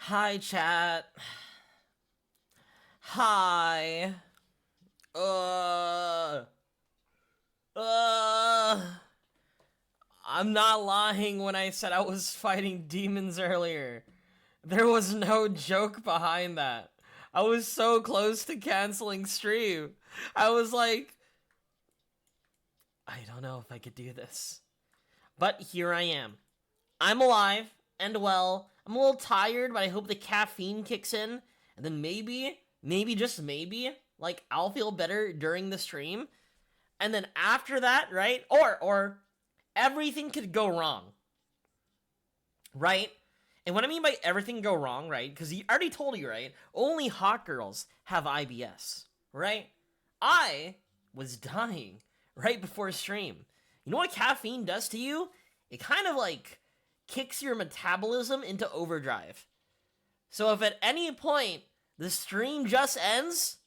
Hi, chat. Hi. Uh. Uh. I'm not lying when I said I was fighting demons earlier. There was no joke behind that. I was so close to canceling stream. I was like, I don't know if I could do this. But here I am. I'm alive and well. I'm a little tired, but I hope the caffeine kicks in. And then maybe, just maybe, like, I'll feel better during the stream. And then after that, right? Or everything could go wrong. Right? And what I mean by everything go wrong, right? Because he already told you, right? Only hot girls have IBS, right? I was dying right before stream. You know what caffeine does to you? It kind of like kicks your metabolism into overdrive. So if at any point the stream just ends,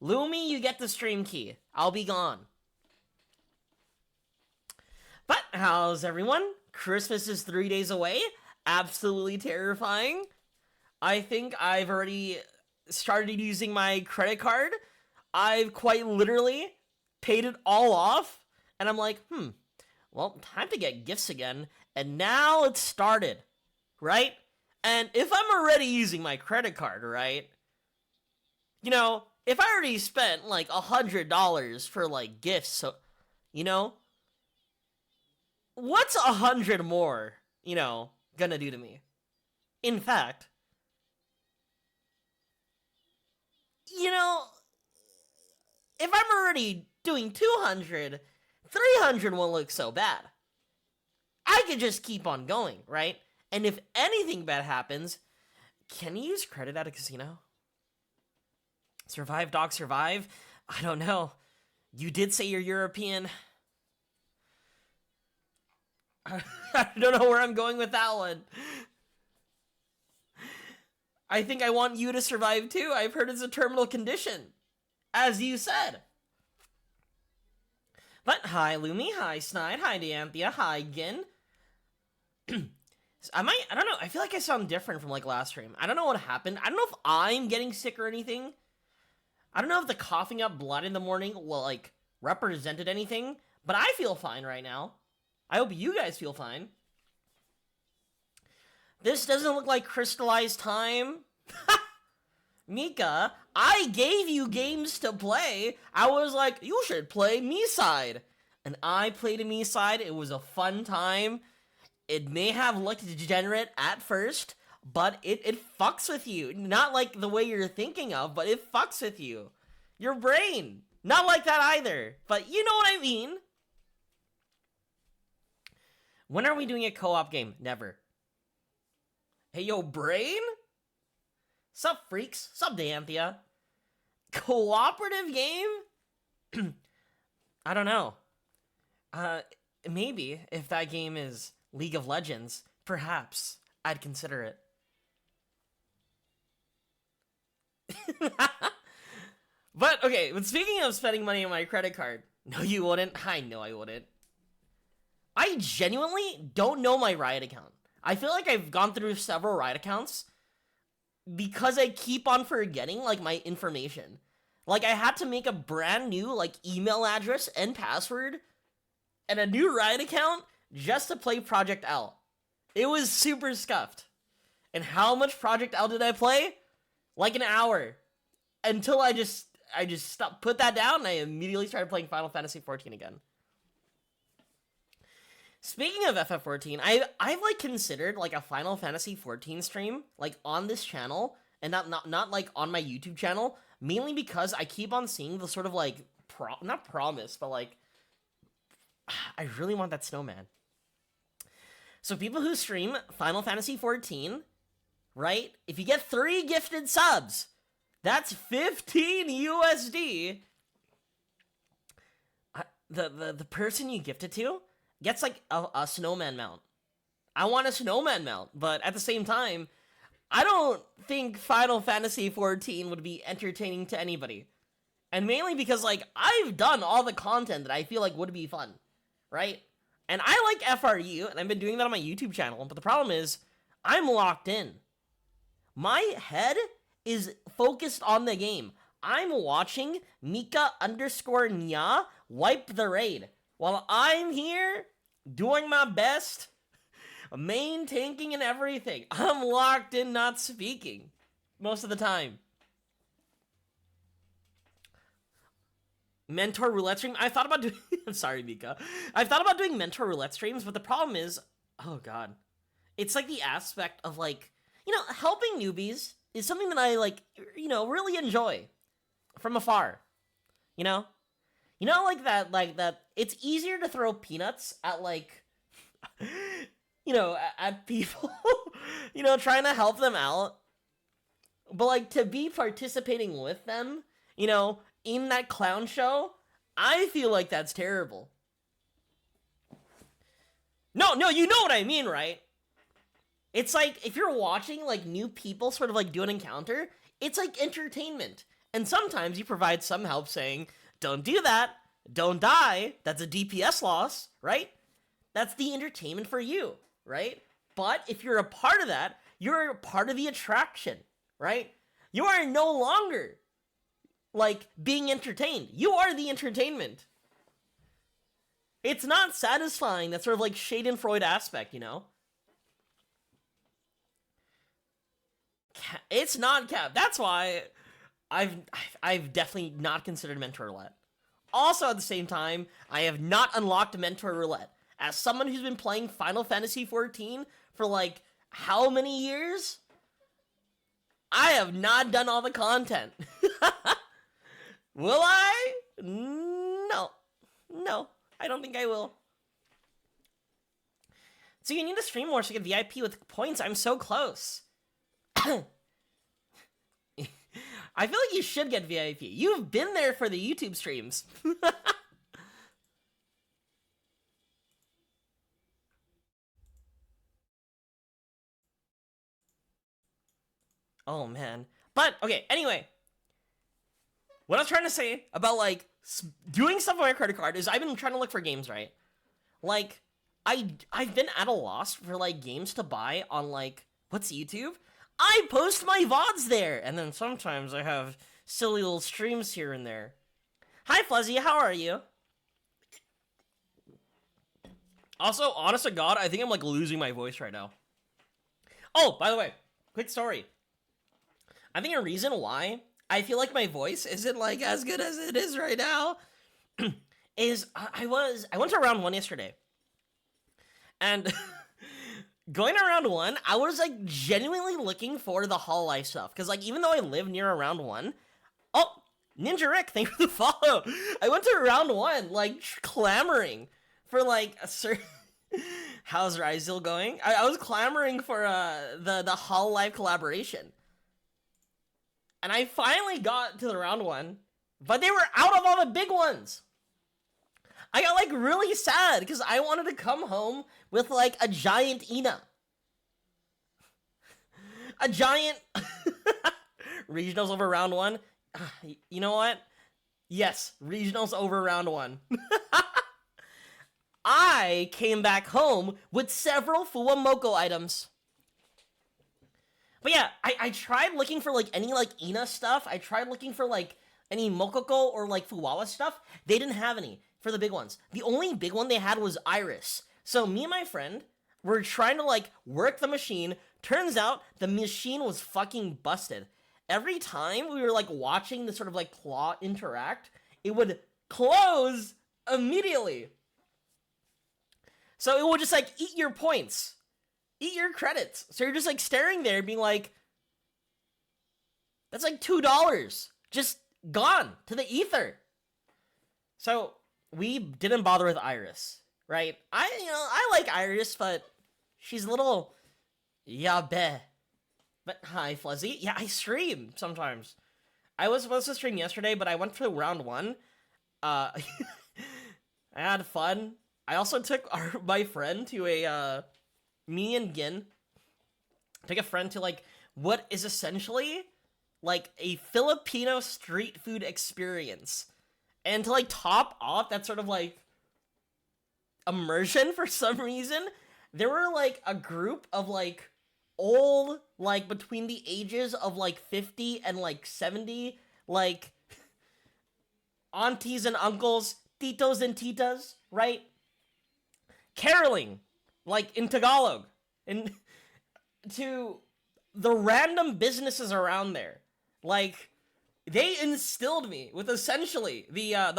Lumi, you get the stream key. I'll be gone. But how's everyone? Christmas is 3 days away. Absolutely terrifying. I think I've already started using my credit card. I've quite literally paid it all off. And I'm like, well, time to get gifts again. And now it's started, right? And if I'm already using my credit card, right? You know, if I already spent like $100 for like gifts, so, you know, what's 100 more, gonna do to me? In fact, if I'm already doing 200, 300 won't look so bad. I could just keep on going, right? And if anything bad happens, can you use credit at a casino? Survive, dog, survive? I don't know. You did say you're European. I don't know where I'm going with that one. I think I want you to survive too. I've heard it's a terminal condition. As you said. But hi Lumi, hi Snide, hi Dianthea, hi Gin. I don't know, I feel like I sound different from like last stream. I don't know what happened. I don't know if I'm getting sick or anything. I don't know if the coughing up blood in the morning will like represented anything, but I feel fine right now. I hope you guys feel fine. This doesn't look like crystallized time. Mika, I gave you games to play. I was like, you should play me side. And I played a me side. It was a fun time. It may have looked degenerate at first, but it fucks with you. Not like the way you're thinking of, but it fucks with you. Your brain. Not like that either, but you know what I mean. When are we doing a co-op game? Never. Hey, yo, brain? Sup, freaks? Sup, Dianthea? Cooperative game? I don't know. Maybe if that game is League of Legends, perhaps I'd consider it. But, okay, but speaking of spending money on my credit card, no, you wouldn't. I know I wouldn't. I genuinely don't know my Riot account. I feel like I've gone through several Riot accounts because I keep on forgetting, like, my information. Like, I had to make a brand new, like, email address and password and a new Riot account just to play Project L. It was super scuffed. And how much Project L did I play? Like an hour. Until I just stopped, put that down, and I immediately started playing Final Fantasy XIV again. Speaking of FF14, I've like considered like a Final Fantasy XIV stream like on this channel and not like on my YouTube channel, mainly because I keep on seeing the sort of like not promise, but like I really want that snowman. So people who stream Final Fantasy XIV, right? If you get 3 gifted subs, that's 15 USD. The person you gift it to gets like a snowman mount. I want a snowman mount, but at the same time, I don't think Final Fantasy XIV would be entertaining to anybody. And mainly because, like, I've done all the content that I feel like would be fun, right? And I like FRU, and I've been doing that on my YouTube channel, but the problem is, I'm locked in. My head is focused on the game. I'm watching Mika underscore Nya wipe the raid while I'm here doing my best, main tanking and everything. I'm locked in, not speaking most of the time. Mentor roulette stream. I thought about doing. I'm sorry, Mika. I thought about doing mentor roulette streams, but the problem is, oh god, it's like the aspect of like, helping newbies is something that I like, really enjoy from afar. Like that. It's easier to throw peanuts at like, at people, trying to help them out, but like to be participating with them, in that clown show, I feel like that's terrible. No, you know what I mean, right? It's like, if you're watching, like, new people sort of, like, do an encounter, it's like entertainment. And sometimes you provide some help saying, don't do that, don't die, that's a DPS loss, right? That's the entertainment for you, right? But if you're a part of that, you're a part of the attraction, right? You are no longer like being entertained. You are the entertainment. It's not satisfying, that sort of like Schadenfreude aspect, It's not cap. That's why I've definitely not considered Mentor Roulette. Also, at the same time, I have not unlocked Mentor Roulette. As someone who's been playing Final Fantasy XIV for like how many years? I have not done all the content. Will I? No, I don't think I will. So you need to stream more to get VIP with points. I'm so close. I feel like you should get VIP. You've been there for the YouTube streams. Oh, man. But, okay, anyway. What I was trying to say about, like, doing stuff on my credit card is I've been trying to look for games, right? Like, I've been at a loss for, like, games to buy on, like, what's YouTube? I post my VODs there! And then sometimes I have silly little streams here and there. Hi, Fuzzy, how are you? Also, honest to God, I think I'm, like, losing my voice right now. Oh, by the way, quick story. I think a reason why I feel like my voice isn't, like, as good as it is right now is I went to round 1 yesterday. And going to round 1, I was, like, genuinely looking for the Hall Life stuff. Because, like, even though I live near a round 1... Oh, Ninja Rick, thank you for the follow. I went to round 1, like, clamoring for, like, a certain... How's Ryzel going? I was clamoring for the Hall Life collaboration. And I finally got to the round 1, but they were out of all the big ones. I got, like, really sad, because I wanted to come home with, like, a giant Ina. A giant... Regionals over round 1. You know what? Yes, regionals over round 1. I came back home with several Fuwamoko items. But yeah, I tried looking for, like, any, like, Ina stuff. I tried looking for, like, any Mokoko or, like, Fuwawa stuff. They didn't have any for the big ones. The only big one they had was Iris. So me and my friend were trying to, like, work the machine. Turns out the machine was fucking busted. Every time we were, like, watching the sort of, like, claw interact, it would close immediately. So it would just, like, eat your points. Eat your credits. So you're just, like, staring there being like, that's like $2. Just gone to the ether. So we didn't bother with Iris, right? I like Iris, but she's a little yabe. But hi, Fuzzy. Yeah, I stream sometimes. I was supposed to stream yesterday, but I went to round 1. I had fun. I also took my friend to a, me and Gin took a friend to, like, what is essentially, like, a Filipino street food experience. And to, like, top off that sort of, like, immersion for some reason, there were, like, a group of, like, old, like, between the ages of, like, 50 and, like, 70, like, aunties and uncles, titos and titas, right? Caroling, like, in Tagalog, and to the random businesses around there. Like, they instilled me with essentially the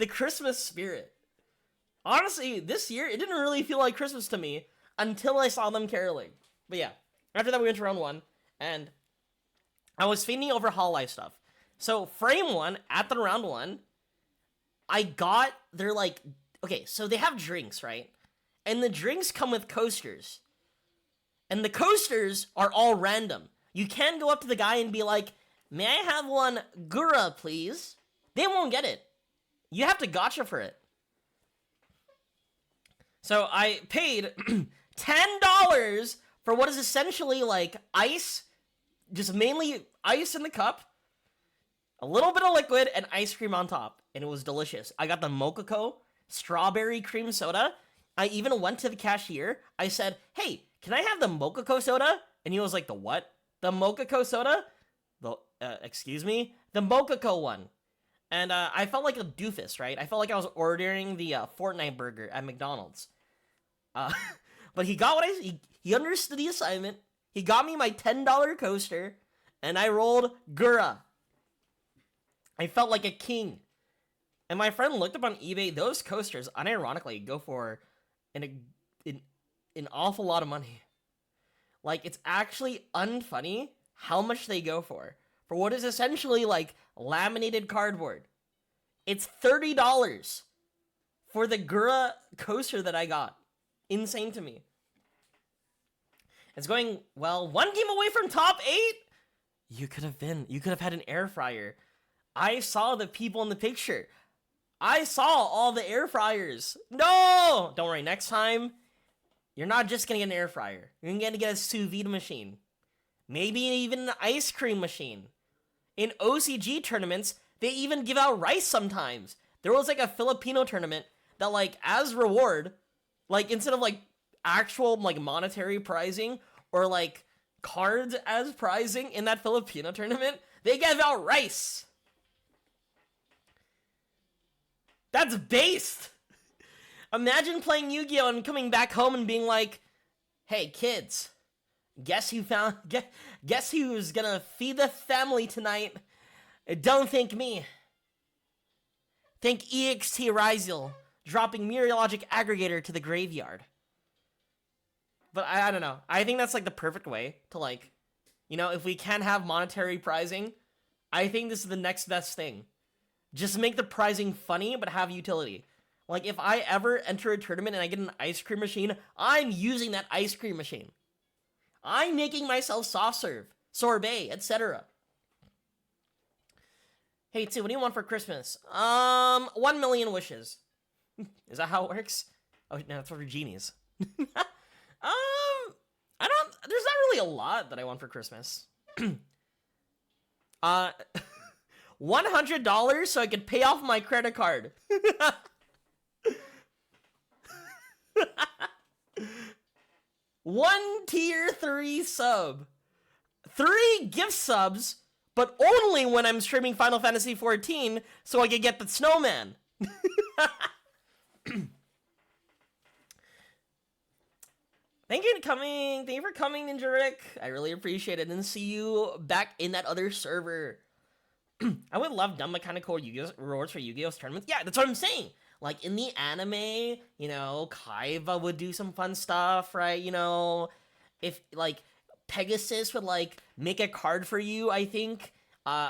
Christmas spirit. Honestly, this year, it didn't really feel like Christmas to me until I saw them caroling. But yeah, after that we went to round 1, and I was feeding over Hololive stuff. So frame 1, at the round 1, I got their, like, okay, so they have drinks, right? And the drinks come with coasters. And the coasters are all random. You can go up to the guy and be like, may I have one Gura, please? They won't get it. You have to gotcha for it. So I paid $10 for what is essentially like ice, just mainly ice in the cup, a little bit of liquid, and ice cream on top. And it was delicious. I got the Mochaco strawberry cream soda. I even went to the cashier. I said, hey, can I have the Mochaco soda? And he was like, the what? The Mochaco soda? Excuse me? The Mochaco one. And I felt like a doofus, right? I felt like I was ordering the Fortnite burger at McDonald's. But he got what he understood the assignment. He got me my $10 coaster, and I rolled Gura. I felt like a king. And my friend looked up on eBay. Those coasters, unironically, go for an awful lot of money. Like, it's actually unfunny how much they go for what is essentially like laminated cardboard. It's $30 for the Gura coaster that I got. Insane to me. It's going, well, 1 game away from top 8. You could have had an air fryer. I saw the people in the picture. I saw all the air fryers. No! Don't worry, next time, you're not just gonna get an air fryer. You're gonna get a sous vide machine. Maybe even an ice cream machine. In OCG tournaments, they even give out rice sometimes. There was like a Filipino tournament that, like, as reward, like, instead of like actual like monetary prizing or like cards as prizing in that Filipino tournament, they gave out rice. That's based. Imagine playing Yu-Gi-Oh! And coming back home and being like, hey, kids, guess who's gonna feed the family tonight? Don't think me. Think EXT Ryzel dropping Meteorologic Aggregator to the graveyard. But I don't know. I think that's like the perfect way to, like, you know, if we can have monetary prizing, I think this is the next best thing. Just make the prizing funny, but have utility. Like, if I ever enter a tournament and I get an ice cream machine, I'm using that ice cream machine. I'm making myself soft serve, sorbet, etc. Hey, T, what do you want for Christmas? 1 million wishes. Is that how it works? Oh, no, that's for genies. There's not really a lot that I want for Christmas. $100 so I could pay off my credit card. One tier 3 sub. 3 gift subs, but only when I'm streaming Final Fantasy XIV so I can get the snowman. Thank you for coming, Ninja Rick. I really appreciate it, and see you back in that other server. I would love dumb mechanical rewards for Yu-Gi-Oh's tournaments. Yeah, that's what I'm saying. Like, in the anime, you know, Kaiba would do some fun stuff, right? You know, if, like, Pegasus would, like, make a card for you, I think.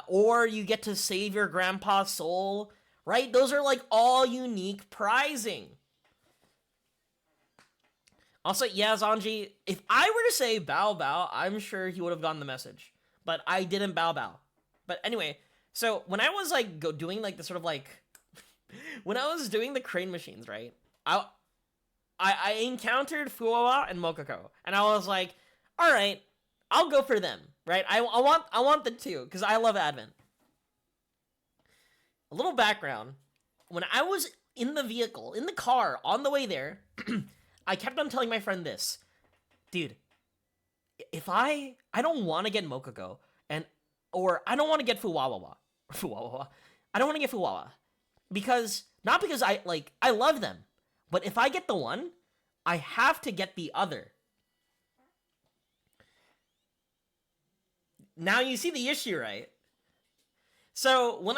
Or you get to save your grandpa's soul, right? Those are, like, all unique prizing. Also, yeah, Zanji, if I were to say bow bow, I'm sure he would have gotten the message. But I didn't bow bow. But anyway, so when I was, like, doing, like, the sort of, like, when I was doing the crane machines, right, I encountered Fuwa and Mochaco, and I was like, all right, I'll go for them, right? I want the 2, because I love Advent. A little background. When I was in the vehicle, in the car, on the way there, I kept on telling my friend this. Dude, if I don't want to get Mokoko, or I don't want to get Fuwawa. Fuwawa. I don't want to get Fuwawa. Because, not because I love them, but if I get the one, I have to get the other. Now you see the issue, right? So, when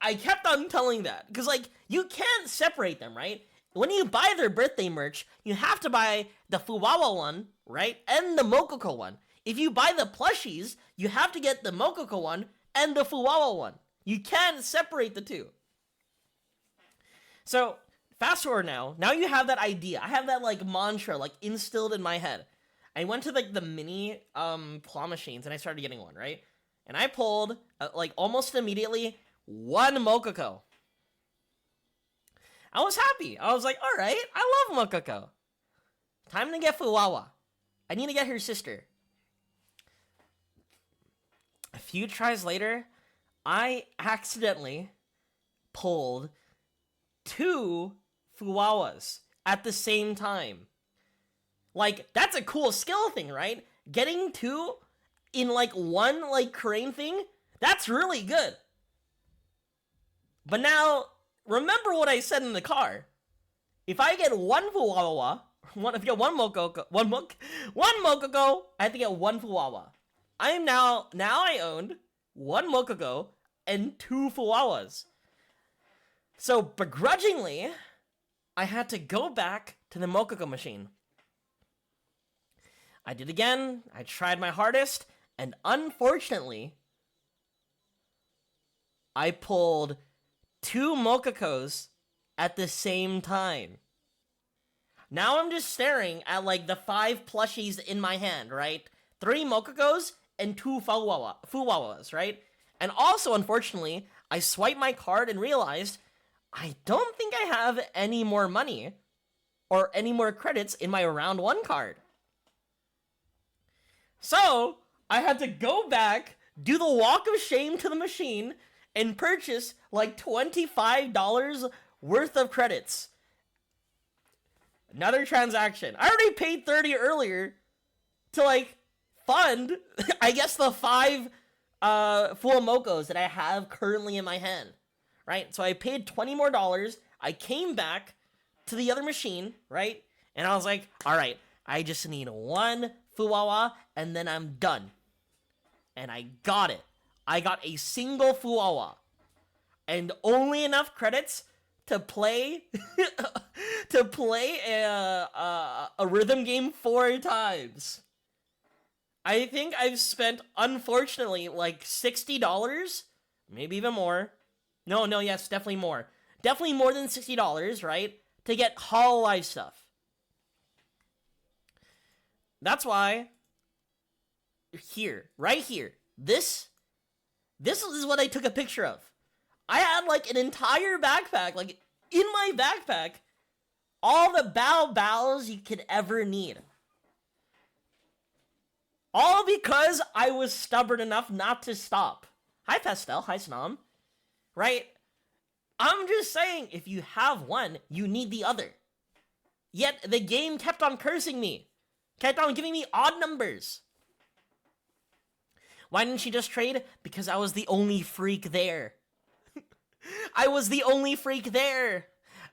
I kept on telling that, because, like, you can't separate them, right? When you buy their birthday merch, you have to buy the Fuwawa one, right? And the Mokoko one. If you buy the plushies, you have to get the Mokoko one and the Fuwawa one. You can't separate the two. So, fast forward now. Now you have that idea. I have that, like, mantra, like, instilled in my head. I went to, like, the mini claw machines, and I started getting one, right? And I pulled, like, almost immediately, one Mokoko. I was happy. I was like, alright, I love Mokoko. Time to get Fuwawa. I need to get her sister. A few tries later, I accidentally pulled 2 Fuwawas at the same time. Like, that's a cool skill thing, right? Getting 2 in, like, one, like, crane thing, that's really good. But now, remember what I said in the car. If I get one Fuwawa, if I get one Mokoko, I have to get one Fuwawa. I am now I owned 1 Mokoko and 2 Fuwawas. So, begrudgingly, I had to go back to the Mokoko machine. I did again, I tried my hardest, and unfortunately, I pulled 2 Mokokos at the same time. Now I'm just staring at, like, the 5 plushies in my hand, right? 3 Mokokos and 2 Fuwawas, right? And also, unfortunately, I swiped my card and realized I don't think I have any more money or any more credits in my round 1 card. So, I had to go back, do the walk of shame to the machine, and purchase, like, $25 worth of credits. Another transaction. I already paid 30 earlier to, like, fund, I guess, the 5 full Mokos that I have currently in my hand. Right? So I paid $20 more. I came back to the other machine, right? And I was like, alright, I just need 1 Fuwawa, and then I'm done. And I got it. I got a single Fuwawa. And only enough credits to play a rhythm game 4 times. I think I've spent, unfortunately, like $60, maybe even more. Yes, definitely more. Definitely more than $60, right? To get Hololive stuff. That's why, right here, this is what I took a picture of. I had, like, an entire backpack, like, in my backpack, all the bows you could ever need. All because I was stubborn enough not to stop. Hi, Pastel. Hi, Snom. Right? I'm just saying, if you have one, you need the other. Yet, the game kept on cursing me. Kept on giving me odd numbers. Why didn't she just trade? Because I was the only freak there. I was the only freak there.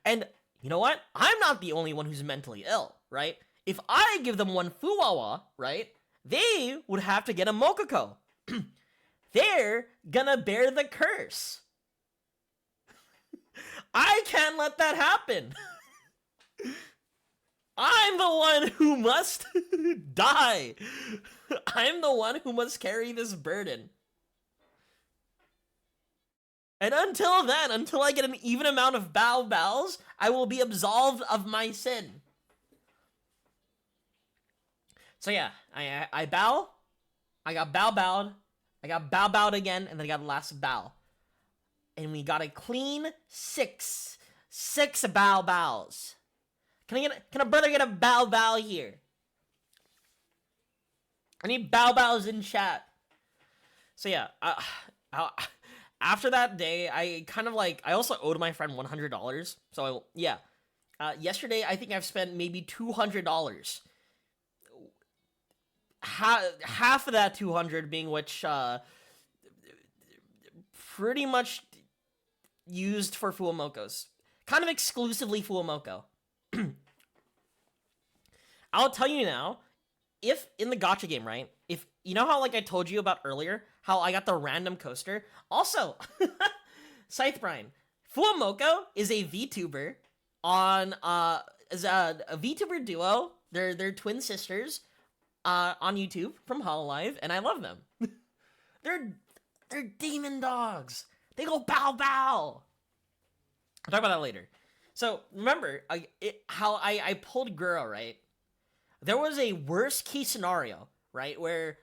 And, you know what? I'm not the only one who's mentally ill, right? If I give them 1 Fuwawa, right, they would have to get a Mokoko. They're gonna bear the curse. I can't let that happen. I'm the one who must die. I'm the one who must carry this burden. And until then, until I get an even amount of bows, I will be absolved of my sin. So yeah, I bow, I got bowed, I got bowed again, and then I got the last bow. And we got a clean 6 bows. Can a brother get a bow here? I need bows in chat. So yeah, after that day, I kind of like, I also owed my friend $100. So yeah, yesterday I think I've spent maybe $200. half of that 200 being which pretty much used for Fuwamokos. Kind of exclusively Fuwamoko. I'll tell you now, if in the gacha game, right? If you know how like I told you about earlier, how I got the random coaster. Also, Scythe Brian, Fuwamoko is a VTuber on is a VTuber duo. They're twin sisters on YouTube from Hololive, and I love them. they're demon dogs. They go bow bow. I'll talk about that later. So remember how I pulled Guro, right? There was a worst case scenario, right, where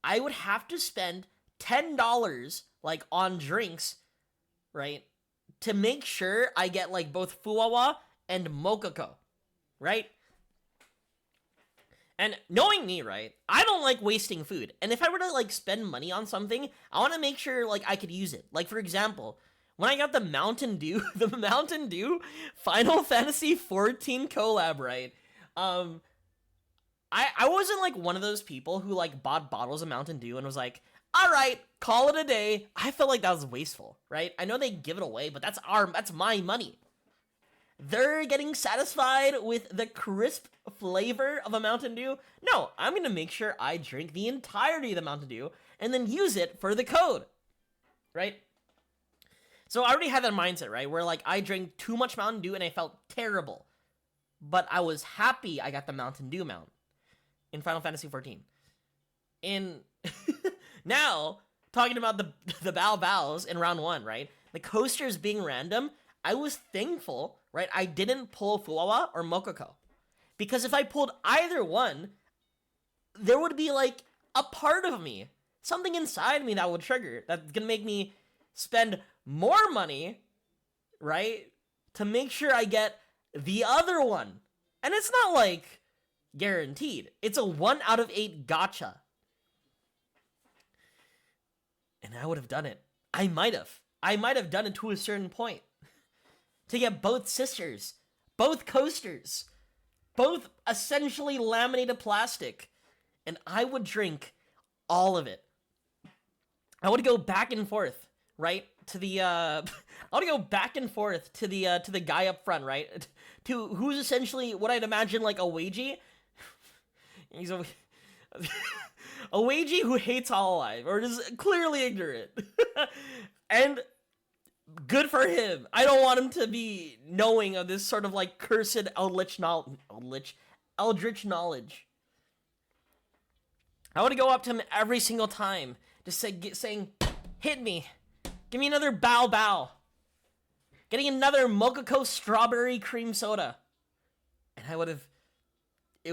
I would have to spend $10 like on drinks, right, to make sure I get like both Fuwawa and Mokoko, right? And knowing me, right, I don't like wasting food. And if I were to like spend money on something, I want to make sure like I could use it. Like for example, when I got the Mountain Dew, Final Fantasy 14 collab, right? I wasn't like one of those people who like bought bottles of Mountain Dew and was like, all right, call it a day. I felt like that was wasteful, right? I know they give it away, but that's my money. They're getting satisfied with the crisp flavor of a Mountain Dew. No, I'm going to make sure I drink the entirety of the Mountain Dew and then use it for the code, right? So I already had that mindset, right? Where like I drank too much Mountain Dew and I felt terrible. But I was happy I got the Mountain Dew mount in Final Fantasy 14. And now, talking about the Bao Baos in round 1, right? The coasters being random, I was thankful, right? I didn't pull Fuwawa or Mokoko. Because if I pulled either one, there would be like a part of me, something inside me that would trigger, that's gonna make me spend more money, right? To make sure I get the other one. And it's not like guaranteed. It's a 1 out of 8 gacha. And I would have done it. I might have done it to a certain point. To get both sisters, both coasters, both essentially laminated plastic. And I would drink all of it. I would go back and forth, right? To the I would go back and forth to the guy up front, right? To who's essentially what I'd imagine like a Weiji. He's a Weiji who hates Hololive or is clearly ignorant. And good for him. I don't want him to be knowing of this sort of like cursed eldritch knowledge. I would go up to him every single time, just saying, "Hit me, give me another Bao Bao, getting another Mokoko strawberry cream soda," and it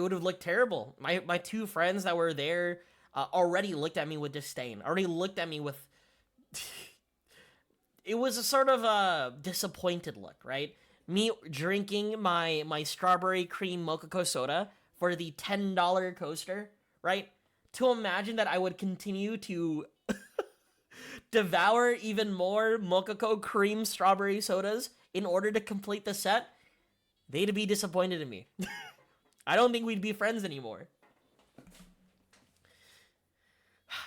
would have looked terrible. My two friends that were there already looked at me with disdain. Already looked at me with. It was a sort of a disappointed look, right? Me drinking my strawberry cream Mokoko soda for the $10 coaster, right? To imagine that I would continue to devour even more Mokoko cream strawberry sodas in order to complete the set, they'd be disappointed in me. I don't think we'd be friends anymore.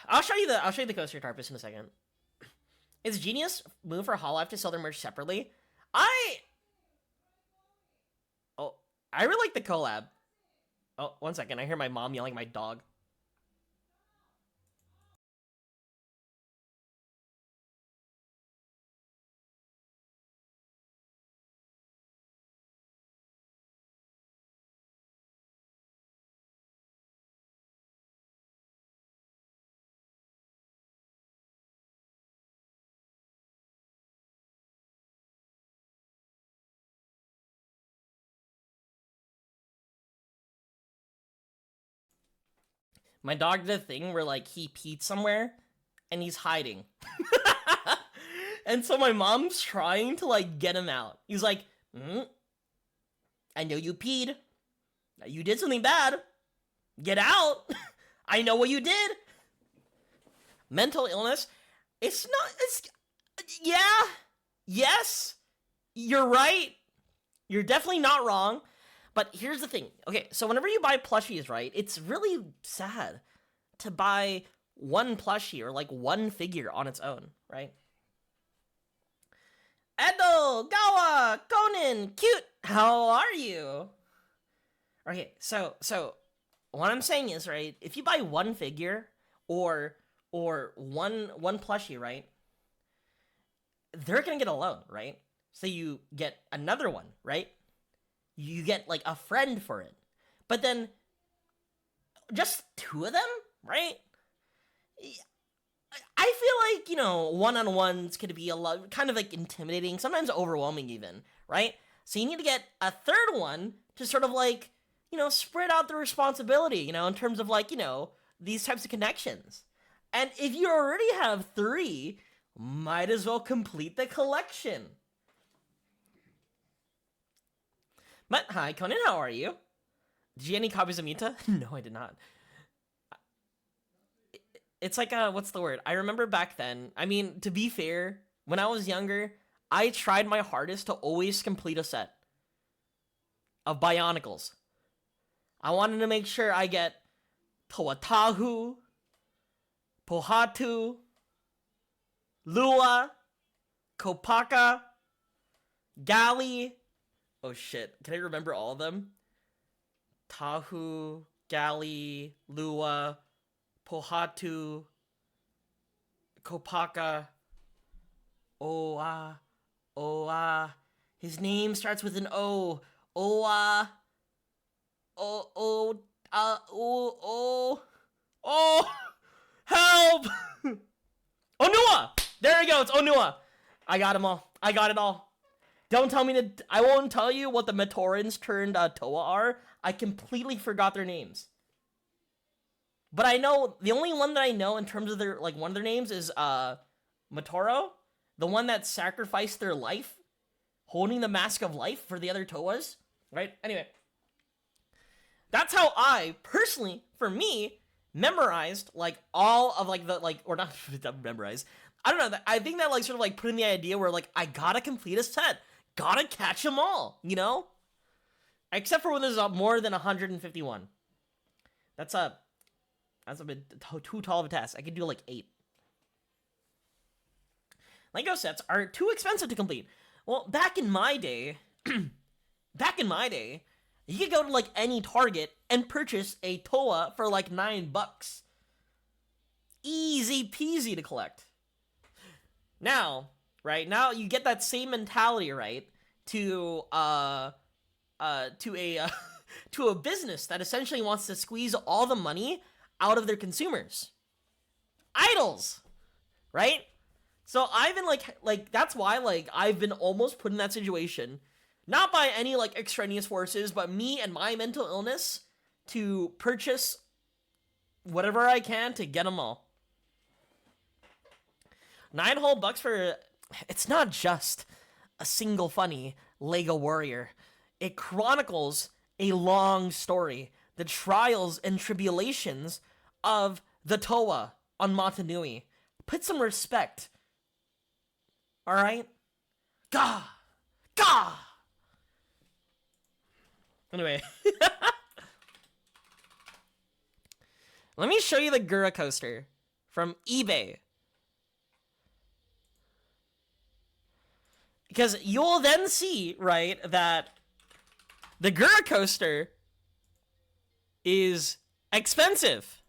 I'll show you the coaster Tarpus in a second. It's genius move for Hololive to sell their merch separately. I really like the collab. Oh, 1 second. I hear my mom yelling at my dog. My dog did a thing where, like, he peed somewhere, and he's hiding. And so my mom's trying to, like, get him out. He's like, I know you peed. You did something bad. Get out. I know what you did. Mental illness. Yeah. Yes. You're right. You're definitely not wrong. But here's the thing. Okay, so whenever you buy plushies, right, it's really sad. to buy one plushie or like one figure on its own, right? Edo, Gawa, Conan, cute. How are you? Okay, so what I'm saying is, right, if you buy one figure or one plushie, right, they're gonna get a loan, right? So you get another one, right? You get like a friend for it. But then just two of them, right? I feel like, you know, one-on-ones could be a lot, kind of like intimidating, sometimes overwhelming even, right? So you need to get a third one to sort of like, you know, spread out the responsibility, you know, in terms of like, you know, these types of connections. And if you already have 3, might as well complete the collection. But hi, Conan, how are you? Did you get any copies of Mita? No, I did not. It's like, what's the word? I remember back then, I mean, to be fair, when I was younger, I tried my hardest to always complete a set of Bionicles. I wanted to make sure I get Tawatahu, Pohatu, Lua, Kopaka, Gali. Oh shit, can I remember all of them? Tahu, Gali, Lua, Pohatu, Kopaka, Oa, Oa. His name starts with an O. Oa. Oh, help! Onua! There we go, it's Onua. I got them all. I got it all. Don't tell me to, I won't tell you what the Matorans turned Toa are. I completely forgot their names. But I know, the only one that I know in terms of their, like, one of their names is, Matoro. The one that sacrificed their life, holding the mask of life for the other Toas. Right? Anyway. That's how I, personally, for me, memorized, like, all of, like, the, like, or not memorized. I don't know, I think that, like, sort of, like, put in the idea where, like, I gotta complete a set. Gotta catch them all, you know? Except for when there's more than 151. That's a bit too tall of a task. I could do, like, 8. Lego sets are too expensive to complete. Well, back in my day, you could go to, like, any Target and purchase a Toa for, like, $9. Easy peasy to collect. Now, right, now you get that same mentality, right, to a to a business that essentially wants to squeeze all the money out of their consumers. Idols, right? So I've been, like, that's why, like, I've been almost put in that situation. Not by any, like, extraneous forces, but me and my mental illness to purchase whatever I can to get them all. $9 whole bucks for... It's not just a single funny Lego warrior. It chronicles a long story. The trials and tribulations of the Toa on Motunui. Put some respect. Alright? Gah! Gah! Anyway. Let me show you the Gura coaster from eBay. Because you'll then see, right, that the Gura coaster is expensive.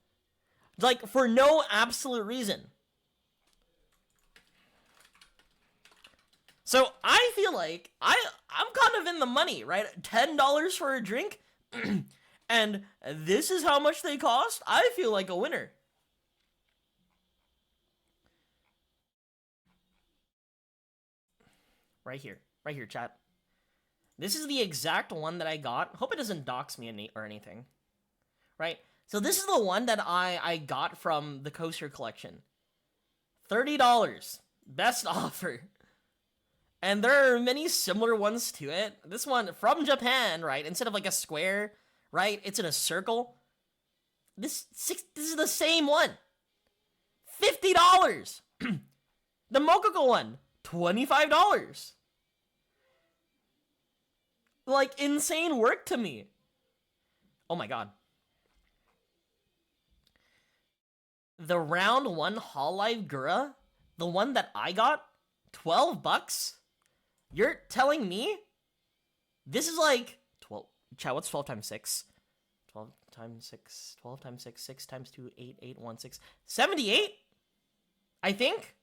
Like, for no absolute reason. So I feel like I'm kind of in the money, right? $10 for a drink, and this is how much they cost. I feel like a winner. Right here, chat. This is the exact one that I got. Hope it doesn't dox me or anything. Right? So this is the one that I got from the coaster collection. $30. Best offer. And there are many similar ones to it. This one from Japan, right? Instead of like a square, right? It's in a circle. This is the same one. $50. The Mokoko one, $25. Like, insane work to me. Oh my god. The round 1 Hololive Gura, the one that I got, $12? You're telling me this is like 12? Chat, what's 12 times 6? 12 times 6, 12 times 6, 6 times 2, 8, 8, 1, 6. 78? I think?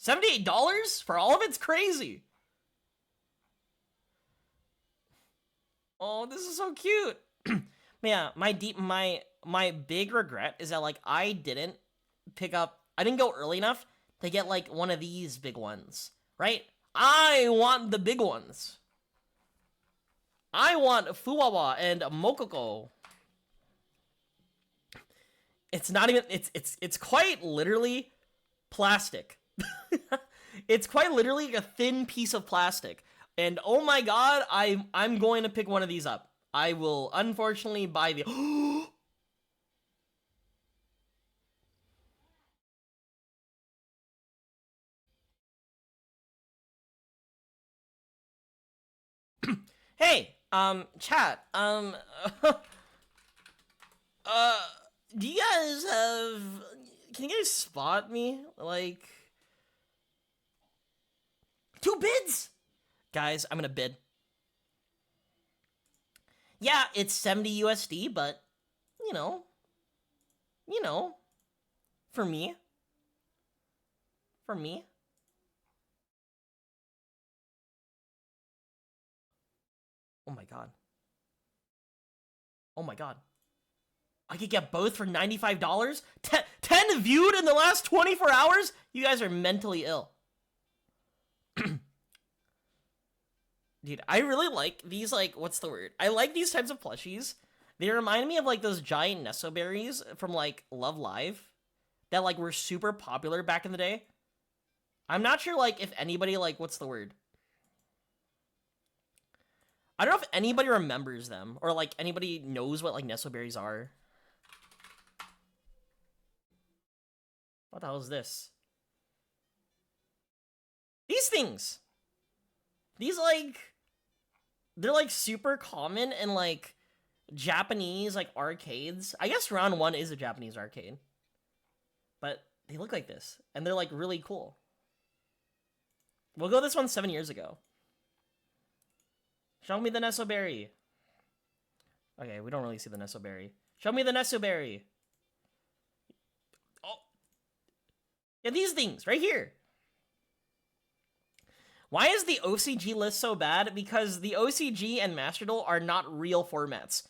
$78 for all of it's crazy. Oh, this is so cute. Yeah, my big regret is that, like, I didn't go early enough to get, like, one of these big ones, right? I want the big ones. I want Fuwawa and Mokoko. It's not even, it's quite literally plastic. It's quite literally a thin piece of plastic. And oh my god, I'm going to pick one of these up. I will unfortunately buy the... Hey, chat, do you guys have... Can you guys spot me? Like... 2 bids? Guys, I'm gonna bid. Yeah, it's 70 USD, but, you know, for me. Oh my god. Oh my god. I could get both for $95? 10 viewed in the last 24 hours? You guys are mentally ill. Dude, I really like these, like, what's the word? I like these types of plushies. They remind me of, like, those giant Nesso berries from, like, Love Live that, like, were super popular back in the day. I'm not sure, like, if anybody, like, what's the word? I don't know if anybody remembers them or, like, anybody knows what, like, Nesso berries are. What the hell is this? These things! These, like... They're, like, super common in, like, Japanese, like, arcades. I guess round 1 is a Japanese arcade. But they look like this. And they're, like, really cool. We'll go this one 7 years ago. Show me the Nesso berry. Okay, we don't really see the Nesso berry. Show me the Nesso berry. Oh. Yeah, these things, right here. Why is the OCG list so bad? Because the OCG and Master Duel are not real formats.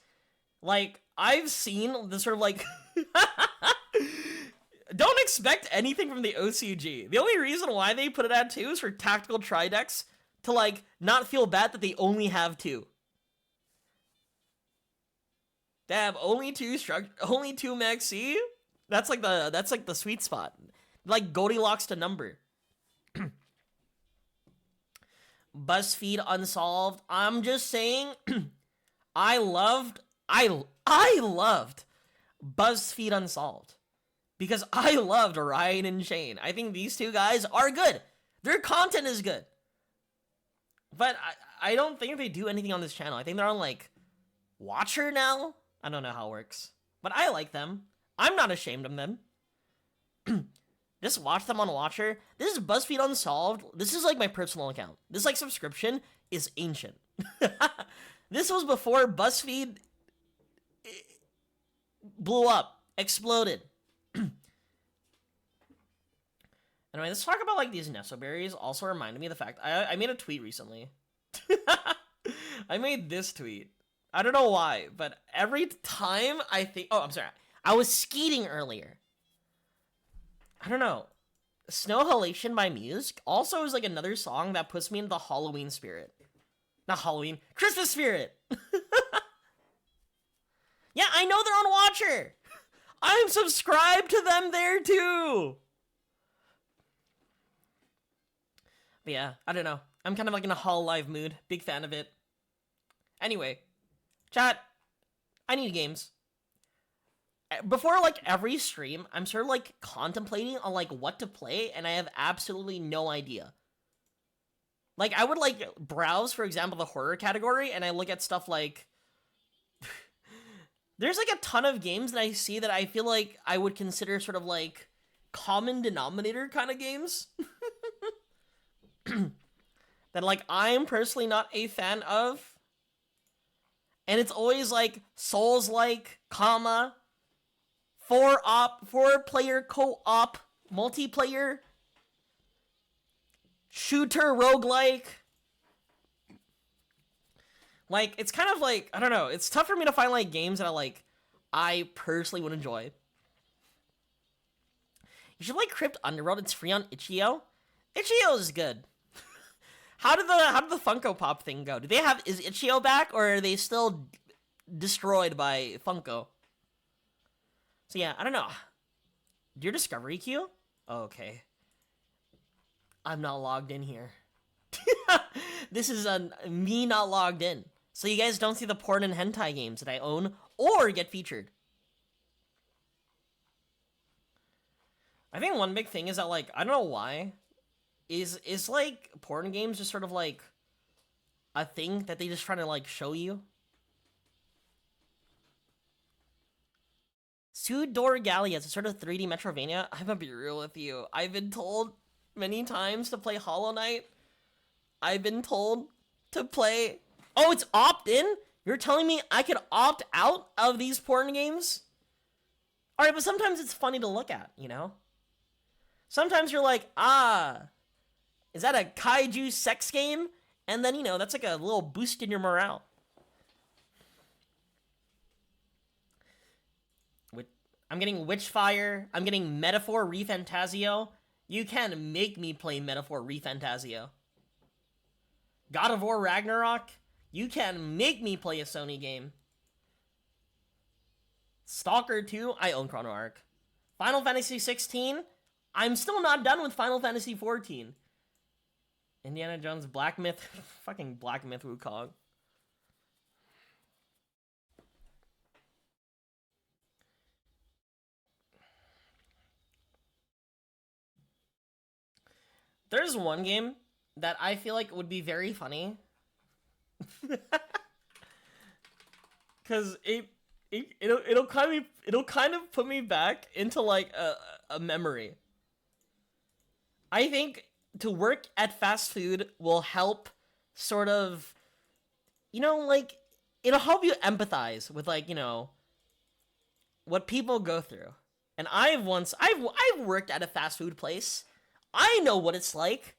Like, I've seen the sort of, like... Don't expect anything from the OCG. The only reason why they put it at 2 is for tactical tri-decks to, like, not feel bad that they only have 2. They have only 2 Max C? That's like the sweet spot. Like Goldilocks to number. BuzzFeed Unsolved. I'm just saying, I loved BuzzFeed Unsolved because I loved Ryan and Shane. I think these two guys are good. Their content is good, but I don't think they do anything on this channel. I think they're on, like, Watcher now. I don't know how it works, but I like them. I'm not ashamed of them. Just watch them on Watcher. This is BuzzFeed Unsolved. This is, like, my personal account. This, like, subscription is ancient. This was before BuzzFeed blew up, exploded. Anyway, let's talk about, like, these Nesso berries. Also reminded me of the fact I made a tweet recently. I made this tweet. I don't know why, but every time I think... Oh, I'm sorry. I was skeeting earlier. I don't know. Snow Halation by Muse also is, like, another song that puts me into the Halloween spirit. Not Halloween. Christmas spirit! Yeah, I know they're on Watcher! I'm subscribed to them there, too! But yeah, I don't know. I'm kind of, like, in a Hololive mood. Big fan of it. Anyway. Chat. I need games. Before, like, every stream, I'm sort of, like, contemplating on, like, what to play, and I have absolutely no idea. Like, I would, like, browse, for example, the horror category, and I look at stuff like... There's, like, a ton of games that I see that I feel like I would consider sort of, like, common denominator kind of games that like I'm personally not a fan of. And it's always like Souls-like, comma, 4-player co-op, multiplayer, shooter roguelike. Like, it's kind of like, I don't know, it's tough for me to find like games that I personally would enjoy. You should like Crypt Underworld, it's free on itch.io. itch.io is good. How did the Funko Pop thing go? Is itch.io back, or are they still destroyed by Funko? So yeah, I don't know. Dear Discovery queue? Oh, okay. I'm not logged in here. This is me not logged in. So you guys don't see the porn and hentai games that I own or get featured. I think one big thing is that, like, I don't know why, is like porn games just sort of like a thing that they just try to like show you. Sudor Gallia is a sort of 3D Metrovania. I'm gonna be real with you. I've been told many times to play Hollow Knight. I've been told to play... Oh, it's opt-in? You're telling me I could opt out of these porn games? Alright, but sometimes it's funny to look at, you know? Sometimes you're like, is that a kaiju sex game? And then, you know, that's like a little boost in your morale. I'm getting Witchfire. I'm getting Metaphor ReFantazio. You can make me play Metaphor ReFantazio. God of War Ragnarok. You can make me play a Sony game. Stalker 2. I own Chrono Arc. Final Fantasy 16. I'm still not done with Final Fantasy 14. Indiana Jones Black Myth. Fucking Black Myth Wukong. There's one game that I feel like would be very funny. Cause it'll kind of put me back into like a memory. I think to work at fast food will help sort of, you know, like, it'll help you empathize with, like, you know, what people go through. And I've worked at a fast food place. I know what it's like.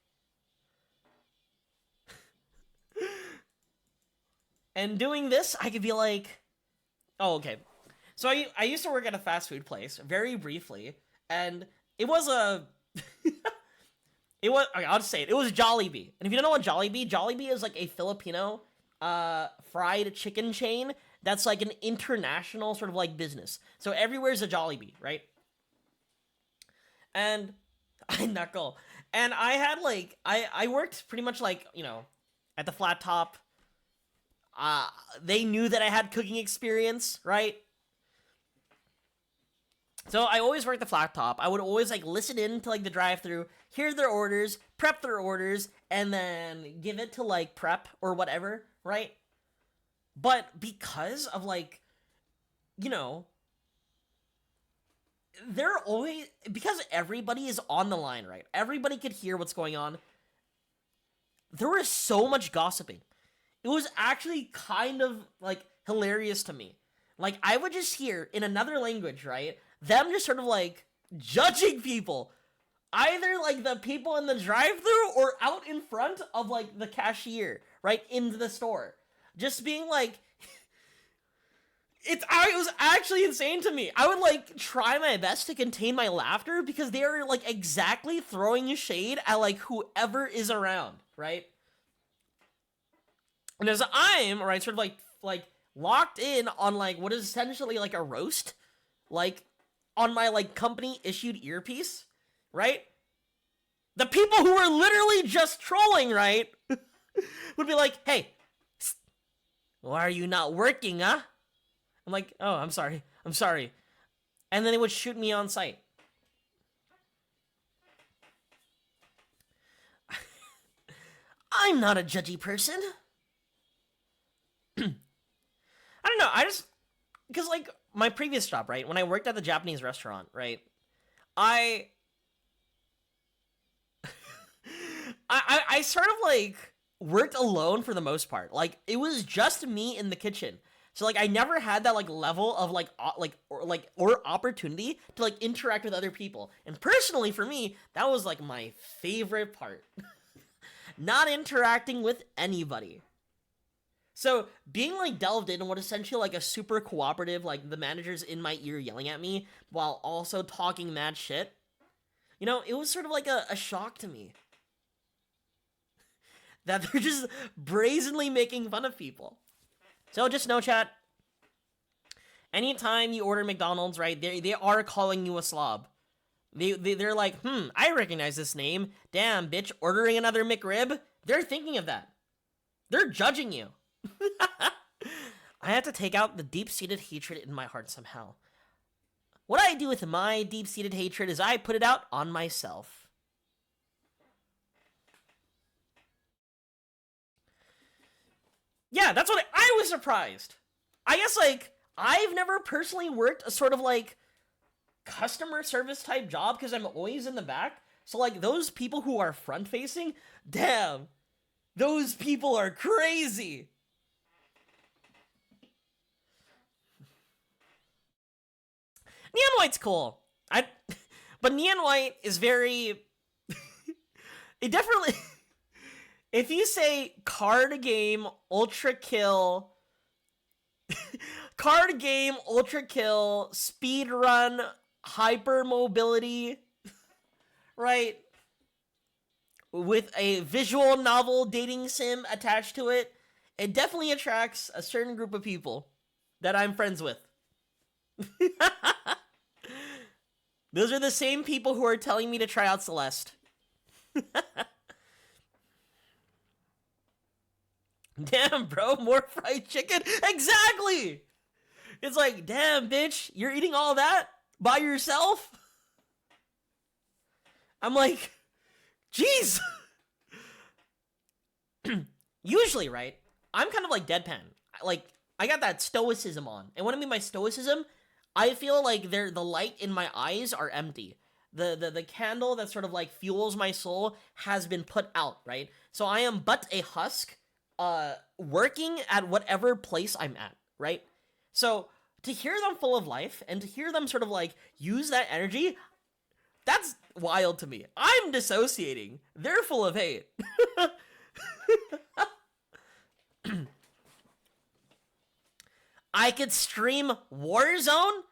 And doing this, I could be like, oh, okay. So I used to work at a fast food place very briefly, and it was a okay, I'll just say it. It was Jollibee. And if you don't know what Jollibee is like a Filipino fried chicken chain that's like an international sort of like business. So everywhere's a Jollibee, right? And I knuckle. And I had like I worked pretty much like, you know, at the flat top. They knew that I had cooking experience, right? So I always worked the flat top. I would always like listen in to like the drive-thru, hear their orders, prep their orders, and then give it to like prep or whatever, right? But because of like, you know, they're always, because everybody is on the line, right? Everybody could hear what's going on. There was so much gossiping. It was actually kind of like hilarious to me. Like I would just hear in another language, right? Them just sort of like judging people. Either like the people in the drive-thru or out in front of like the cashier, right? In the store. Just being like, it was actually insane to me. I would like try my best to contain my laughter because they are like exactly throwing shade at like whoever is around, right? And as I'm, right, sort of like locked in on like what is essentially like a roast, like on my like company issued earpiece, right? The people who were literally just trolling, right, would be like, "Hey, why are you not working, huh?" I'm like, "Oh, I'm sorry. And then they would shoot me on sight. I'm not a judgy person. I don't know, I just, because like my previous job, right, when I worked at the Japanese restaurant, right, I I sort of like worked alone for the most part. Like it was just me in the kitchen. So like I never had that like level of like or opportunity to like interact with other people. And personally for me, that was like my favorite part. Not interacting with anybody. So being like delved in what essentially like a super cooperative, like the manager's in my ear yelling at me while also talking mad shit. You know, it was sort of like a shock to me that they're just brazenly making fun of people. So just know, chat, anytime you order McDonald's, right, they are calling you a slob. They're like, I recognize this name. Damn, bitch, ordering another McRib? They're thinking of that. They're judging you. I have to take out the deep-seated hatred in my heart somehow. What I do with my deep-seated hatred is I put it out on myself. Yeah, that's what I was surprised. I guess, like, I've never personally worked a sort of, like, customer service type job because I'm always in the back. So, like, those people who are front-facing, damn, those people are crazy. Neon White's cool. But Neon White is very... it definitely... If you say card game, ultra kill, card game, ultra kill, speed run, hyper mobility, right? With a visual novel dating sim attached to it, it definitely attracts a certain group of people that I'm friends with. Those are the same people who are telling me to try out Celeste. Damn, bro, more fried chicken? Exactly! It's like, damn, bitch, you're eating all that by yourself? I'm like, jeez! Usually, right, I'm kind of like deadpan. Like, I got that stoicism on. And what I mean by stoicism, I feel like the light in my eyes are empty. The candle that sort of like fuels my soul has been put out, right? So I am but a husk, working at whatever place I'm at, right? So to hear them full of life and to hear them sort of like use that energy, that's wild to me. I'm dissociating. They're full of hate. I could stream Warzone?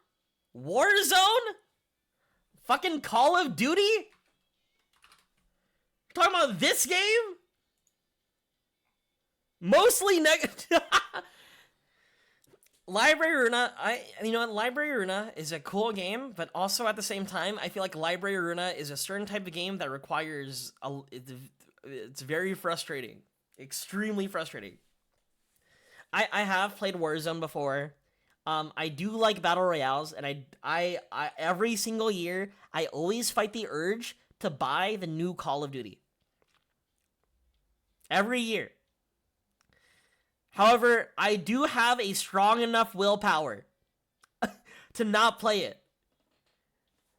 Warzone? Fucking Call of Duty? Talking about this game? Mostly negative. Library Arena, you know what, Library Arena is a cool game, but also at the same time, I feel like Library Arena is a certain type of game that requires, it's very frustrating. Extremely frustrating. I have played Warzone before. I do like battle royales, and I every single year, I always fight the urge to buy the new Call of Duty. Every year. However, I do have a strong enough willpower to not play it.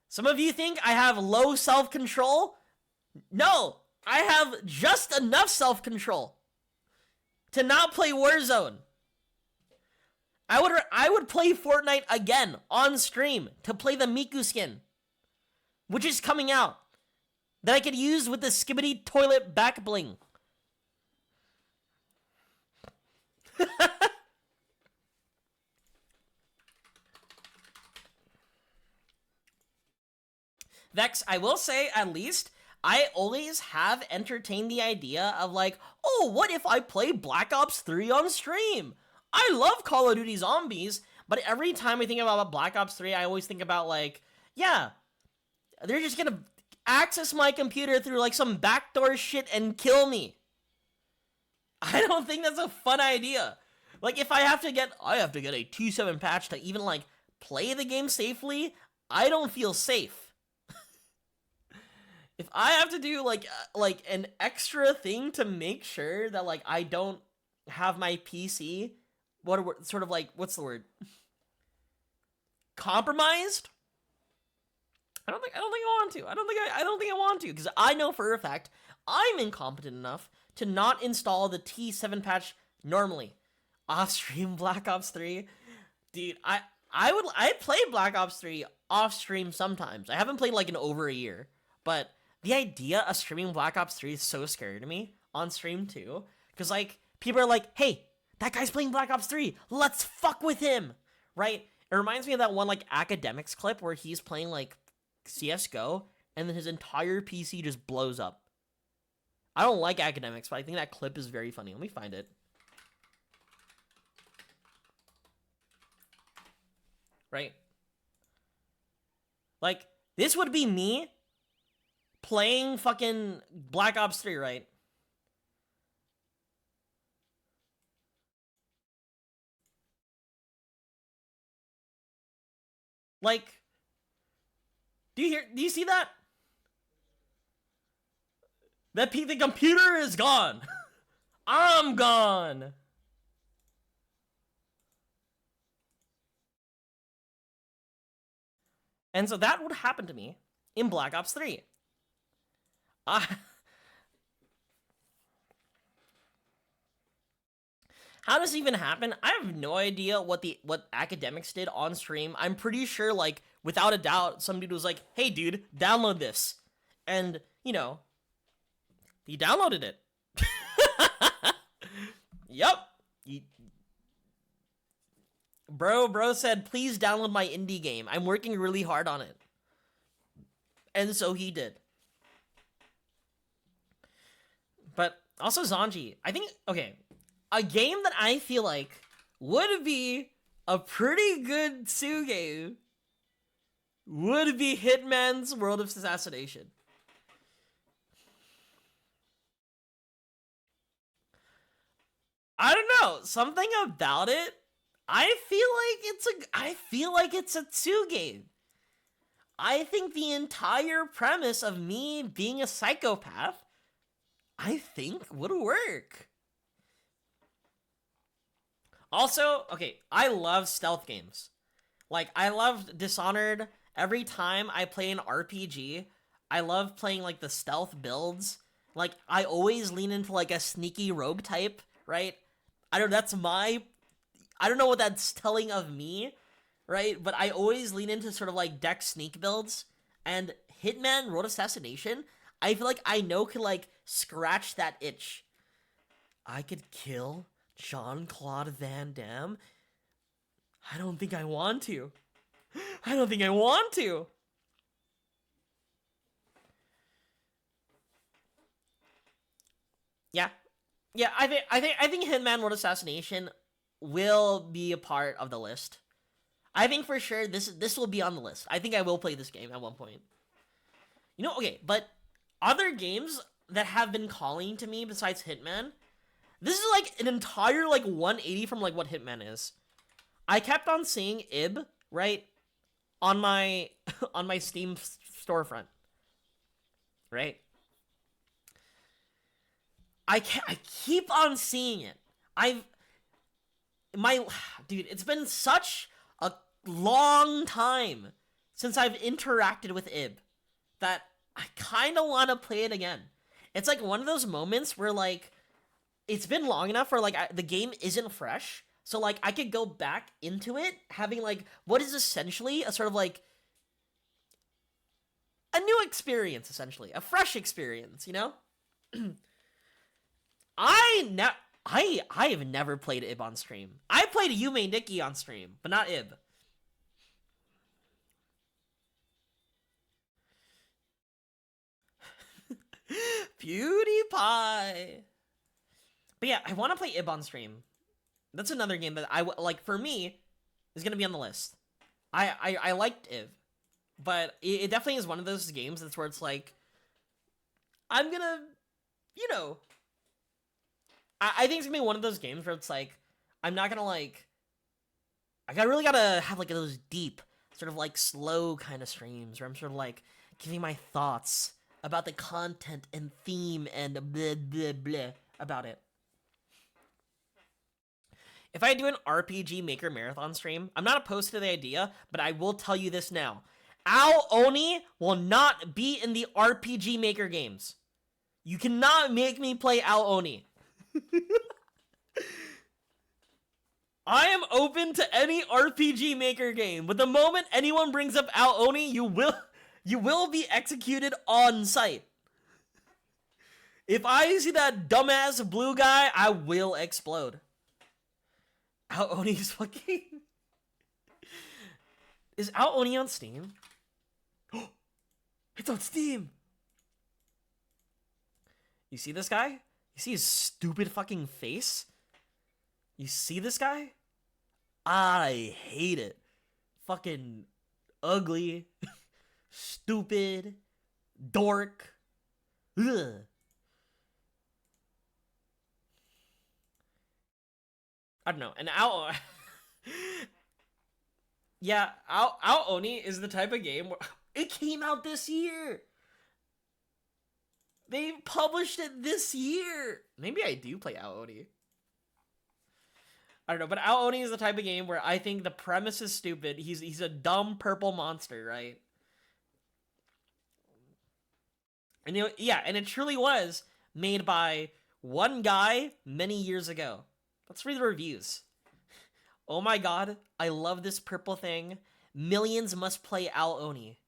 Some of you think I have low self-control? No, I have just enough self-control to not play Warzone. I would play Fortnite again on stream to play the Miku skin, which is coming out, that I could use with the Skibbity toilet back bling. Vex, I will say, at least, I always have entertained the idea of like, oh, what if I play Black Ops 3 on stream? I love Call of Duty Zombies, but every time I think about Black Ops 3, I always think about like, yeah, they're just gonna access my computer through like some backdoor shit and kill me. I don't think that's a fun idea. Like, if I have to get a T7 patch to even like play the game safely, I don't feel safe. If I have to do like an extra thing to make sure that like I don't have my PC, sort of like, what's the word? Compromised? I don't think I want to. I don't think I want to, because I know for a fact I'm incompetent enough to not install the T7 patch normally. Off stream Black Ops 3. Dude, I'd play Black Ops 3 off stream sometimes. I haven't played like in over a year. But the idea of streaming Black Ops 3 is so scary to me on stream too. Because like people are like, hey, that guy's playing Black Ops 3. Let's fuck with him. Right? It reminds me of that one like academics clip where he's playing like CSGO and then his entire PC just blows up. I don't like academics, but I think that clip is very funny. Let me find it. Right? Like, this would be me playing fucking Black Ops 3, right? Like, do you see that? The computer is gone. I'm gone. And so that would happen to me in Black Ops 3. How does this even happen? I have no idea what academics did on stream. I'm pretty sure, like, without a doubt, some dude was like, hey, dude, download this. And, you know, he downloaded it. Yep. Bro said, please download my indie game. I'm working really hard on it. And so he did. But also Zanji, I think, okay, a game that I feel like would be a pretty good Sue game would be Hitman's World of Assassination. I don't know, something about it. I feel like it's a 2 game. I think the entire premise of me being a psychopath, I think would work. Also, okay, I love stealth games. Like, I love Dishonored. Every time I play an RPG, I love playing, like, the stealth builds. Like, I always lean into, like, a sneaky rogue type, right? I don't know what that's telling of me, right? But I always lean into sort of like deck sneak builds, and Hitman Road Assassination, I feel like I know can like scratch that itch. I could kill Jean-Claude Van Damme. I don't think I want to. I don't think I want to. Yeah. Yeah, I think Hitman Road Assassination will be a part of the list. I think for sure this will be on the list. I think I will play this game at one point. You know, okay, but other games that have been calling to me besides Hitman, this is like an entire like 180 from like what Hitman is. I kept on seeing IB, right, on my on my Steam storefront. Right? I keep on seeing it. Dude, it's been such a long time since I've interacted with IB that I kind of want to play it again. It's like one of those moments where like it's been long enough where like the game isn't fresh, so like I could go back into it having like what is essentially a sort of like a new experience, essentially a fresh experience, you know. I have never played IB on stream. I played Yume Nikki on stream, but not IB. PewDiePie. But yeah, I want to play IB on stream. That's another game that like for me is gonna be on the list. I liked IB, but it definitely is one of those games that's where it's like I'm gonna, you know. I think it's gonna be one of those games where it's like, I'm not gonna like, really gotta have like those deep, sort of like slow kind of streams where I'm sort of like giving my thoughts about the content and theme and blah blah blah about it. If I do an RPG Maker Marathon stream, I'm not opposed to the idea, but I will tell you this now. Ao Oni will not be in the RPG Maker games. You cannot make me play Ao Oni. I am open to any RPG Maker game, but the moment anyone brings up Ao Oni, you will be executed on sight. If I see that dumbass blue guy, I will explode. Ao Oni's fucking... Is Ao Oni on Steam? It's on Steam! You see this guy? You see his stupid fucking face? You see this guy? I hate it. Fucking ugly. Stupid. Dork. Ugh. I don't know. And Ao... yeah, Ao Oni is the type of game where... It came out this year! They published it this year! Maybe I do play Ao Oni. I don't know, but Ao Oni is the type of game where I think the premise is stupid. He's a dumb purple monster, right? And you know, yeah, and it truly was made by one guy many years ago. Let's read the reviews. Oh my god, I love this purple thing. Millions must play Ao Oni.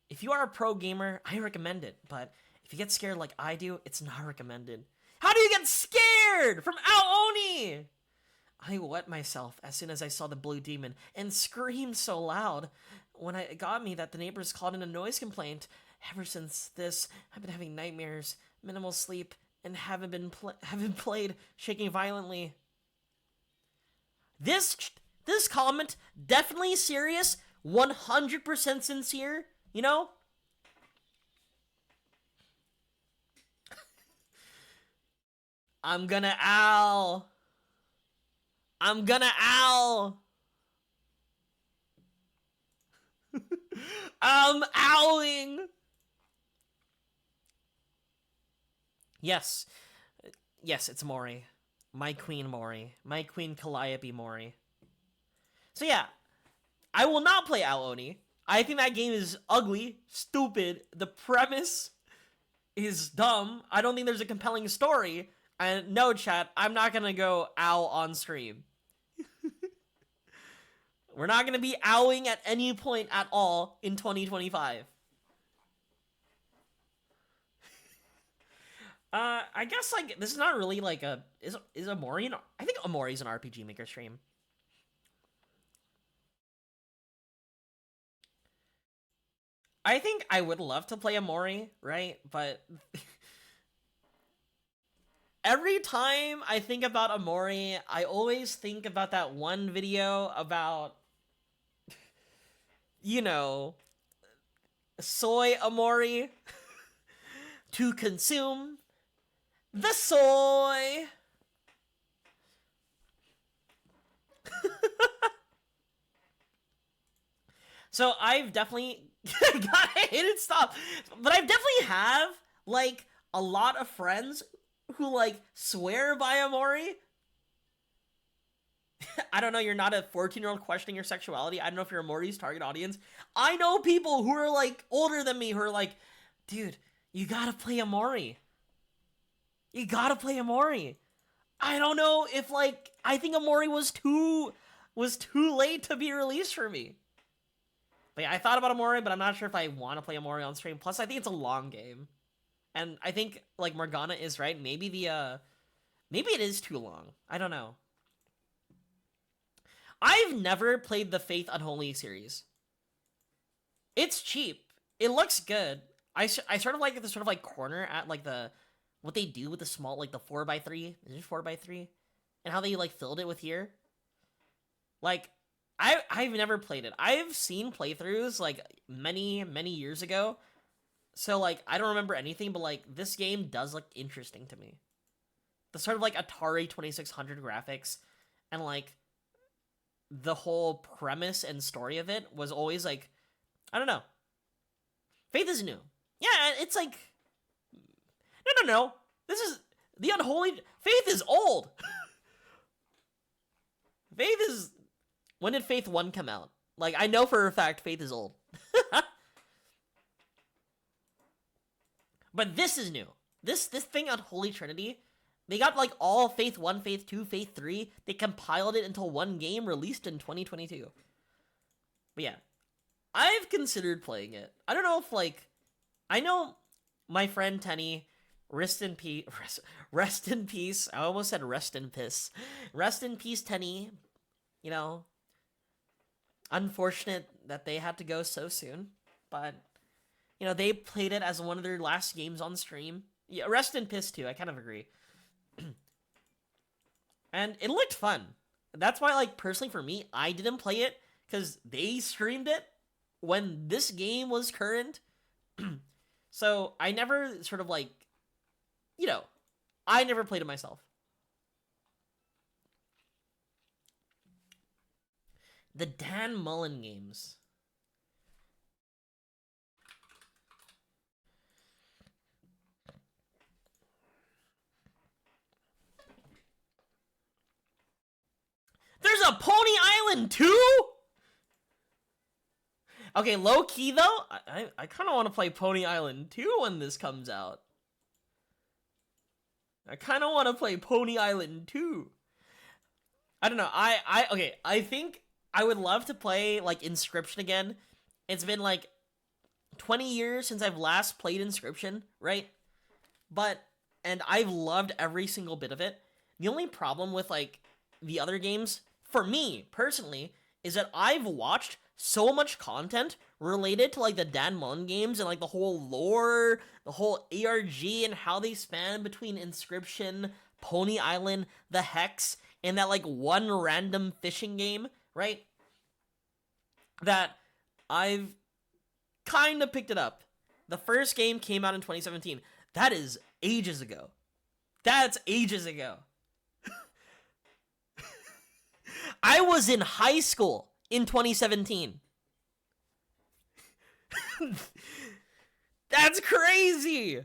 If you are a pro gamer, I recommend it, but if you get scared like I do, it's not recommended. How do you get scared from Ao Oni? I wet myself as soon as I saw the blue demon and screamed so loud when it got me that the neighbors called in a noise complaint. Ever since this, I've been having nightmares, minimal sleep, and haven't played, shaking violently. This comment, definitely serious, 100% sincere, you know? I'm gonna owl. I'm gonna owl. I'm owling. Yes. Yes, it's Mori. My queen Mori. My queen Calliope Mori. So yeah, I will not play Ao Oni. I think that game is ugly, stupid. The premise is dumb. I don't think there's a compelling story. And no, chat, I'm not gonna go owl on stream. We're not gonna be owling at any point at all in 2025. I guess, like, this is not really, like, is Amori I think Amori's an RPG Maker stream. I think I would love to play Amori, right? But... every time I think about Amori, I always think about that one video about... you know... soy Amori. To consume... the soy! So I've definitely... God, I hate it, stop! But I've definitely have, like, a lot of friends who, like, swear by Amori. I don't know, you're not a 14-year-old questioning your sexuality. I don't know if you're Amori's target audience. I know people who are, like, older than me who are like, dude, you gotta play Amori. You gotta play Amori. I don't know if, like, I think Amori was too late to be released for me. But yeah, I thought about Amori, but I'm not sure if I want to play Amori on stream. Plus, I think it's a long game. And I think, like, Morgana is right. Maybe maybe it is too long. I don't know. I've never played the Faith Unholy series. It's cheap. It looks good. I sort of like the sort of, like, corner at, like, what they do with the small, like, the 4x3. Is it 4x3? And how they, like, filled it with here. Like, I've never played it. I've seen playthroughs, like, many, many years ago. So, like, I don't remember anything, but, like, this game does look interesting to me. The sort of, like, Atari 2600 graphics and, like, the whole premise and story of it was always, like, I don't know. Faith is new. Yeah, it's, like... No. This is... the Unholy... Faith is old! Faith is... when did Faith 1 come out? Like, I know for a fact Faith is old. But this is new. This thing on Holy Trinity, they got like all Faith 1, Faith 2, Faith 3. They compiled it into one game released in 2022. But yeah, I've considered playing it. I don't know if like, I know my friend Tenny, rest in peace. Rest in peace. I almost said rest in piss. Rest in peace, Tenny. You know, unfortunate that they had to go so soon, but you know, they played it as one of their last games on stream. Yeah, rest in piss too. I kind of agree. And it looked fun. That's why, like, personally for me, I didn't play it because they streamed it when this game was current. So I never sort of like, you know, I never played it myself. The Dan Mullen games. There's a Pony Island too? Okay, low key though, I kind of want to play Pony Island 2 when this comes out. I kind of want to play Pony Island 2. I don't know. Okay, I think I would love to play like Inscription again. It's been like 20 years since I've last played Inscription, right? And I've loved every single bit of it. The only problem with like the other games, for me personally, is that I've watched so much content related to like the Dan Mullen games and like the whole lore, the whole ARG, and how they span between Inscription, Pony Island, the Hex, and that like one random fishing game, right? That I've kind of picked it up. The first game came out in 2017. That is ages ago. That's ages ago. I was in high school in 2017. That's crazy.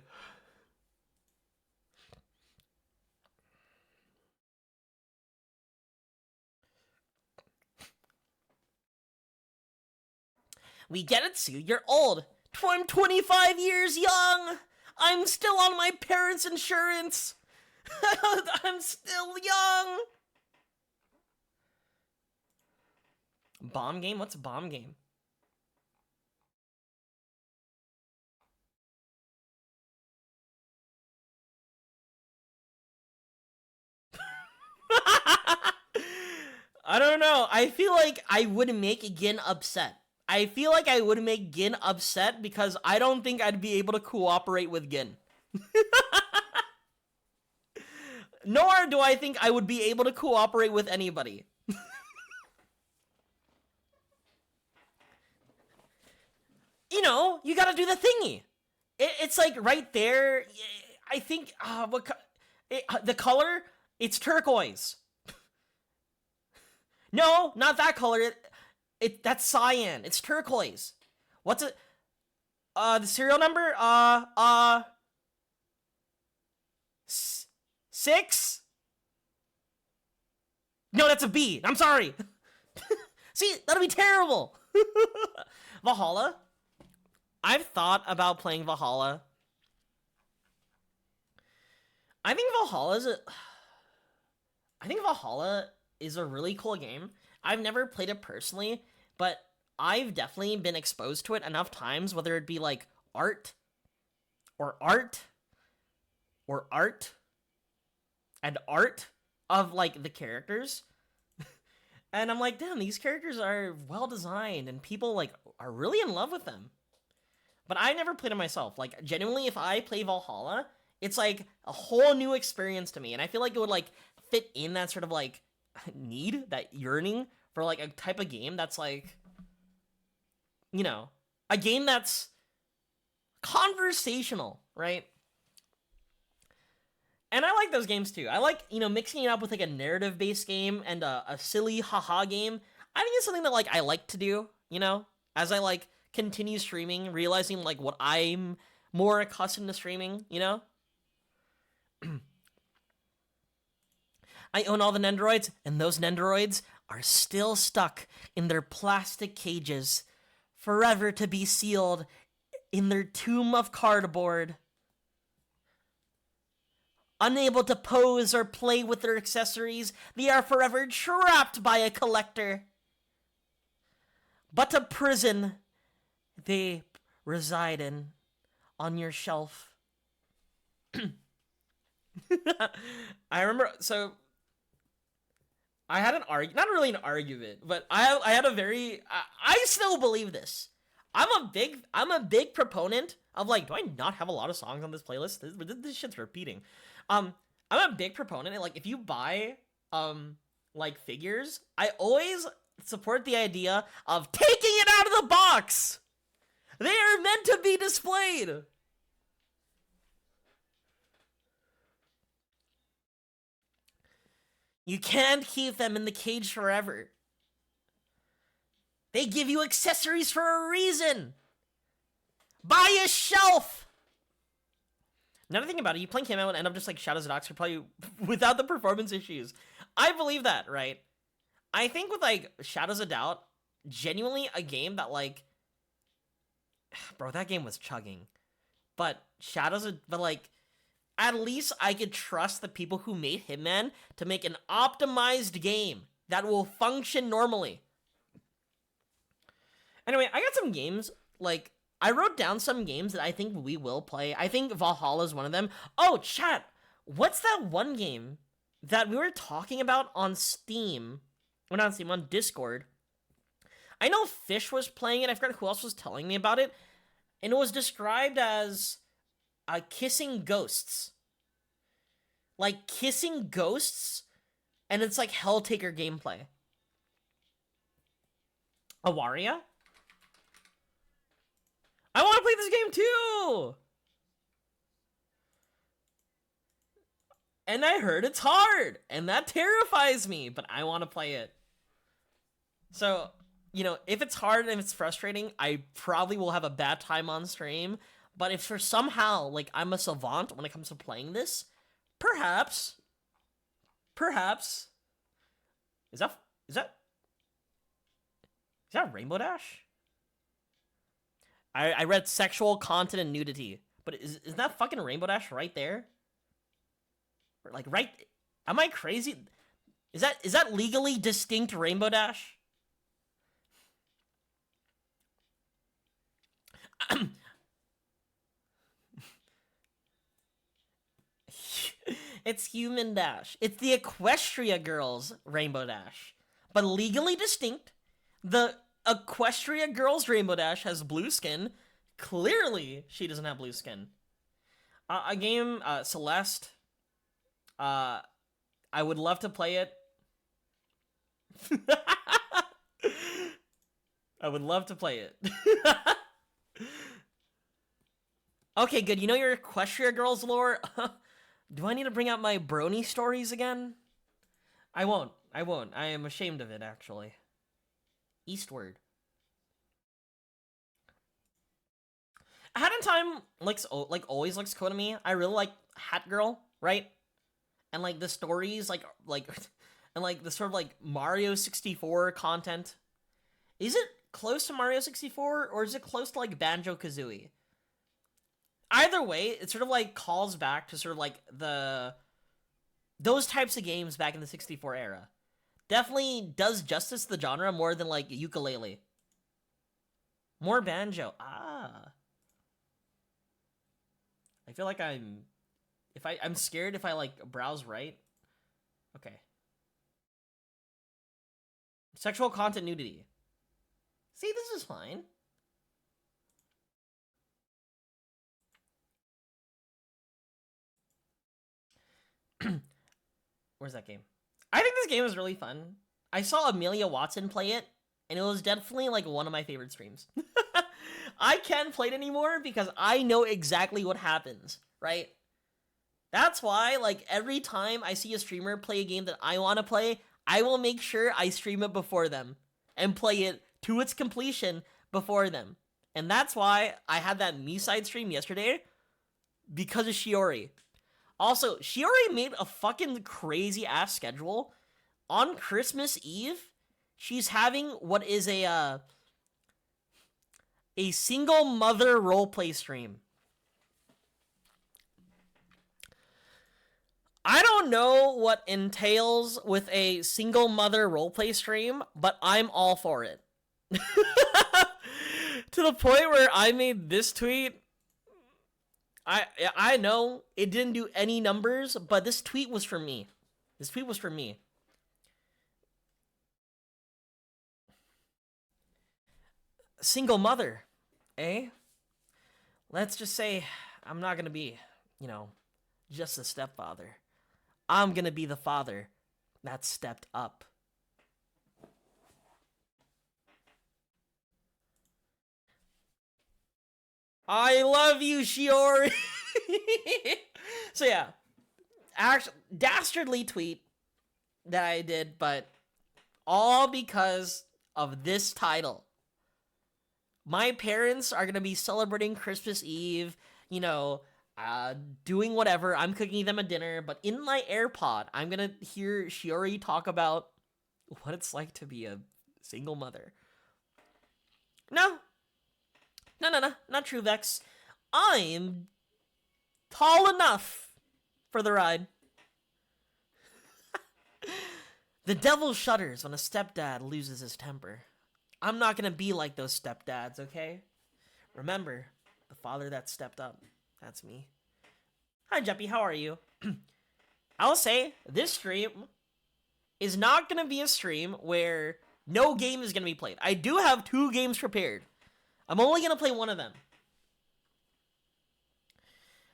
We get it, Sue. You're old. I'm 25 years young. I'm still on my parents' insurance. I'm still young. Bomb game? What's a bomb game? I don't know. I feel like I would make Gin upset. I feel like I would make Gin upset because I don't think I'd be able to cooperate with Gin. Nor do I think I would be able to cooperate with anybody. You know, you gotta do the thingy. It's like right there. I think the color, it's turquoise. No, not that color. That's cyan. It's turquoise. What's it? The serial number? 6? No, that's a B. I'm sorry. See, that'll be terrible. Valhalla? I've thought about playing Valhalla. I think Valhalla is a really cool game. I've never played it personally, but I've definitely been exposed to it enough times, whether it be like art and art of like the characters. And I'm like, damn, these characters are well designed and people like are really in love with them. But I never played it myself. Like, genuinely, if I play Valhalla, it's like a whole new experience to me. And I feel like it would like fit in that sort of like need, that yearning for like a type of game that's like, you know, a game that's conversational, right? And I like those games too. I like, you know, mixing it up with like a narrative-based game and a silly haha game. I think it's something that like I like to do, you know, as I like continue streaming, realizing like what I'm more accustomed to streaming, you know? I own all the Nendoroids, and those Nendoroids are still stuck in their plastic cages, forever to be sealed in their tomb of cardboard. Unable to pose or play with their accessories, they are forever trapped by a collector. But a prison they reside in on your shelf. I remember, so I had not really an argument, but I had a very, I still believe this. I'm a big proponent of, like, do I not have a lot of songs on this playlist? This shit's repeating. I'm a big proponent, like, if you buy, like, figures, I always support the idea of taking it out of the box! They are meant to be displayed! You can't keep them in the cage forever. They give you accessories for a reason! Buy a shelf! Another thing about it, you playing Camo and end up just like Shadows of Dox, you're probably without the performance issues. I believe that, right? I think with like Shadows of Doubt, genuinely a game that like, bro, that game was chugging. But like, at least I could trust the people who made Hitman to make an optimized game that will function normally. Anyway, I got some games, like, I wrote down some games that I think we will play. I think Valhalla is one of them. Oh, chat, what's that one game that we were talking about on Steam? Well, not on Steam, on Discord. I know Fish was playing it, I forgot who else was telling me about it, and it was described as kissing ghosts. Like, kissing ghosts, and it's like Helltaker gameplay. Awaria? I want to play this game too! And I heard it's hard, and that terrifies me, but I want to play it. So, you know, if it's hard and if it's frustrating, I probably will have a bad time on stream. But if for somehow, like, I'm a savant when it comes to playing this, perhaps, is that Rainbow Dash? I read sexual content and nudity, but is that fucking Rainbow Dash right there? Or like, right, am I crazy? Is that legally distinct Rainbow Dash? It's Human Dash. It's the Equestria Girls Rainbow Dash. But legally distinct. The Equestria Girls Rainbow Dash has blue skin. Clearly, she doesn't have blue skin. A game, Celeste. I would love to play it. I would love to play it. Okay, good. You know your Equestria Girls lore? Do I need to bring out my brony stories again? I won't. I am ashamed of it, actually. Eastward. Hat in Time always looks cool to me. I really like Hat Girl, right? And like the stories, like and like the sort of like Mario 64 content. Is it close to Mario 64 or is it close to like Banjo-Kazooie? Either way, it sort of like calls back to sort of like those types of games back in the 64 era. Definitely does justice to the genre more than like Yooka-Laylee. More Banjo. Ah. I feel like I'm scared if I like browse right. Okay. Sexual content nudity. See, this is fine. Where's that game? I think this game is really fun. I saw Amelia Watson play it, and it was definitely like one of my favorite streams. I can't play it anymore because I know exactly what happens, right? That's why, like, every time I see a streamer play a game that I want to play, I will make sure I stream it before them and play it to its completion before them. And that's why I had that Me-Side stream yesterday, because of Shiori. Also, Shiori made a fucking crazy-ass schedule on Christmas Eve. She's having what is a single mother roleplay stream. I don't know what entails with a single mother roleplay stream, but I'm all for it. To the point where I made this tweet. I know it didn't do any numbers, but this tweet was for me. This tweet was for me. Single mother, eh? Let's just say I'm not gonna be, just a stepfather. I'm gonna be the father that stepped up. I love you, Shiori. So yeah, actually, dastardly tweet that I did, but all because of this title. My parents are gonna be celebrating Christmas Eve, doing whatever. I'm cooking them a dinner, but in my AirPod, I'm gonna hear Shiori talk about what it's like to be a single mother. No, not true, Vex. I'm tall enough for the ride. The devil shudders when a stepdad loses his temper. I'm not gonna be like those stepdads, okay? Remember, the father that stepped up. That's me. Hi, Jeppy, how are you? I'll say, this stream is not gonna be a stream where no game is gonna be played. I do have 2 games prepared. I'm only gonna play one of them.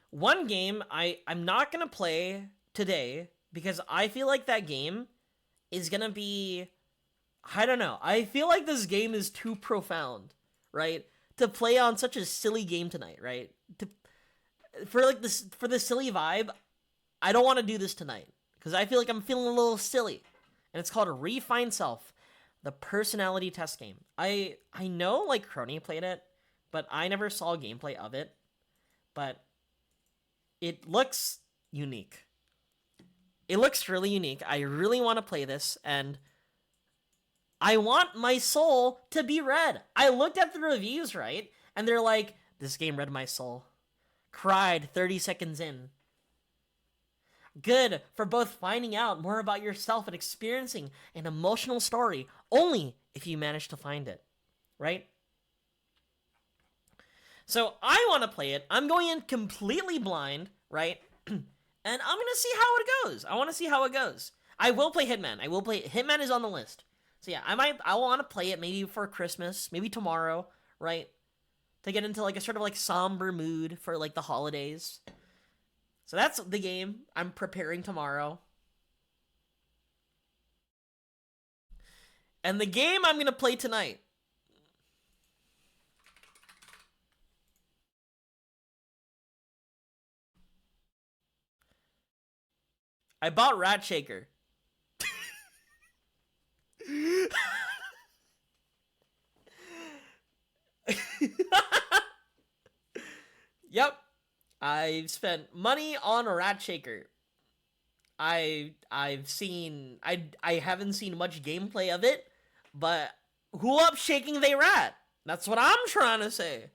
One game I'm not gonna play today because I feel like that game is gonna be, I don't know. I feel like this game is too profound, right? To play on such a silly game tonight, right? For the silly vibe, I don't want to do this tonight because I feel like I'm feeling a little silly. And it's called Refine Self, the personality test game. I know like Crony played it, but I never saw gameplay of it. But it looks unique. It looks really unique. I really want to play this, and I want my soul to be read. I looked at the reviews, right? And they're like, this game read my soul. Cried 30 seconds in. Good for both finding out more about yourself and experiencing an emotional story, only if you manage to find it, right? So I want to play it. I'm going in completely blind, right? And I'm going to see how it goes. I want to see how it goes. I will play Hitman. Hitman is on the list. So yeah, I want to play it maybe for Christmas, maybe tomorrow, right? To get into like a sort of like somber mood for like the holidays. So that's the game I'm preparing tomorrow. And the game I'm going to play tonight. I bought Ratshaker. Yep. I've spent money on Ratshaker. I haven't seen much gameplay of it, but who up shaking they rat? That's what I'm trying to say.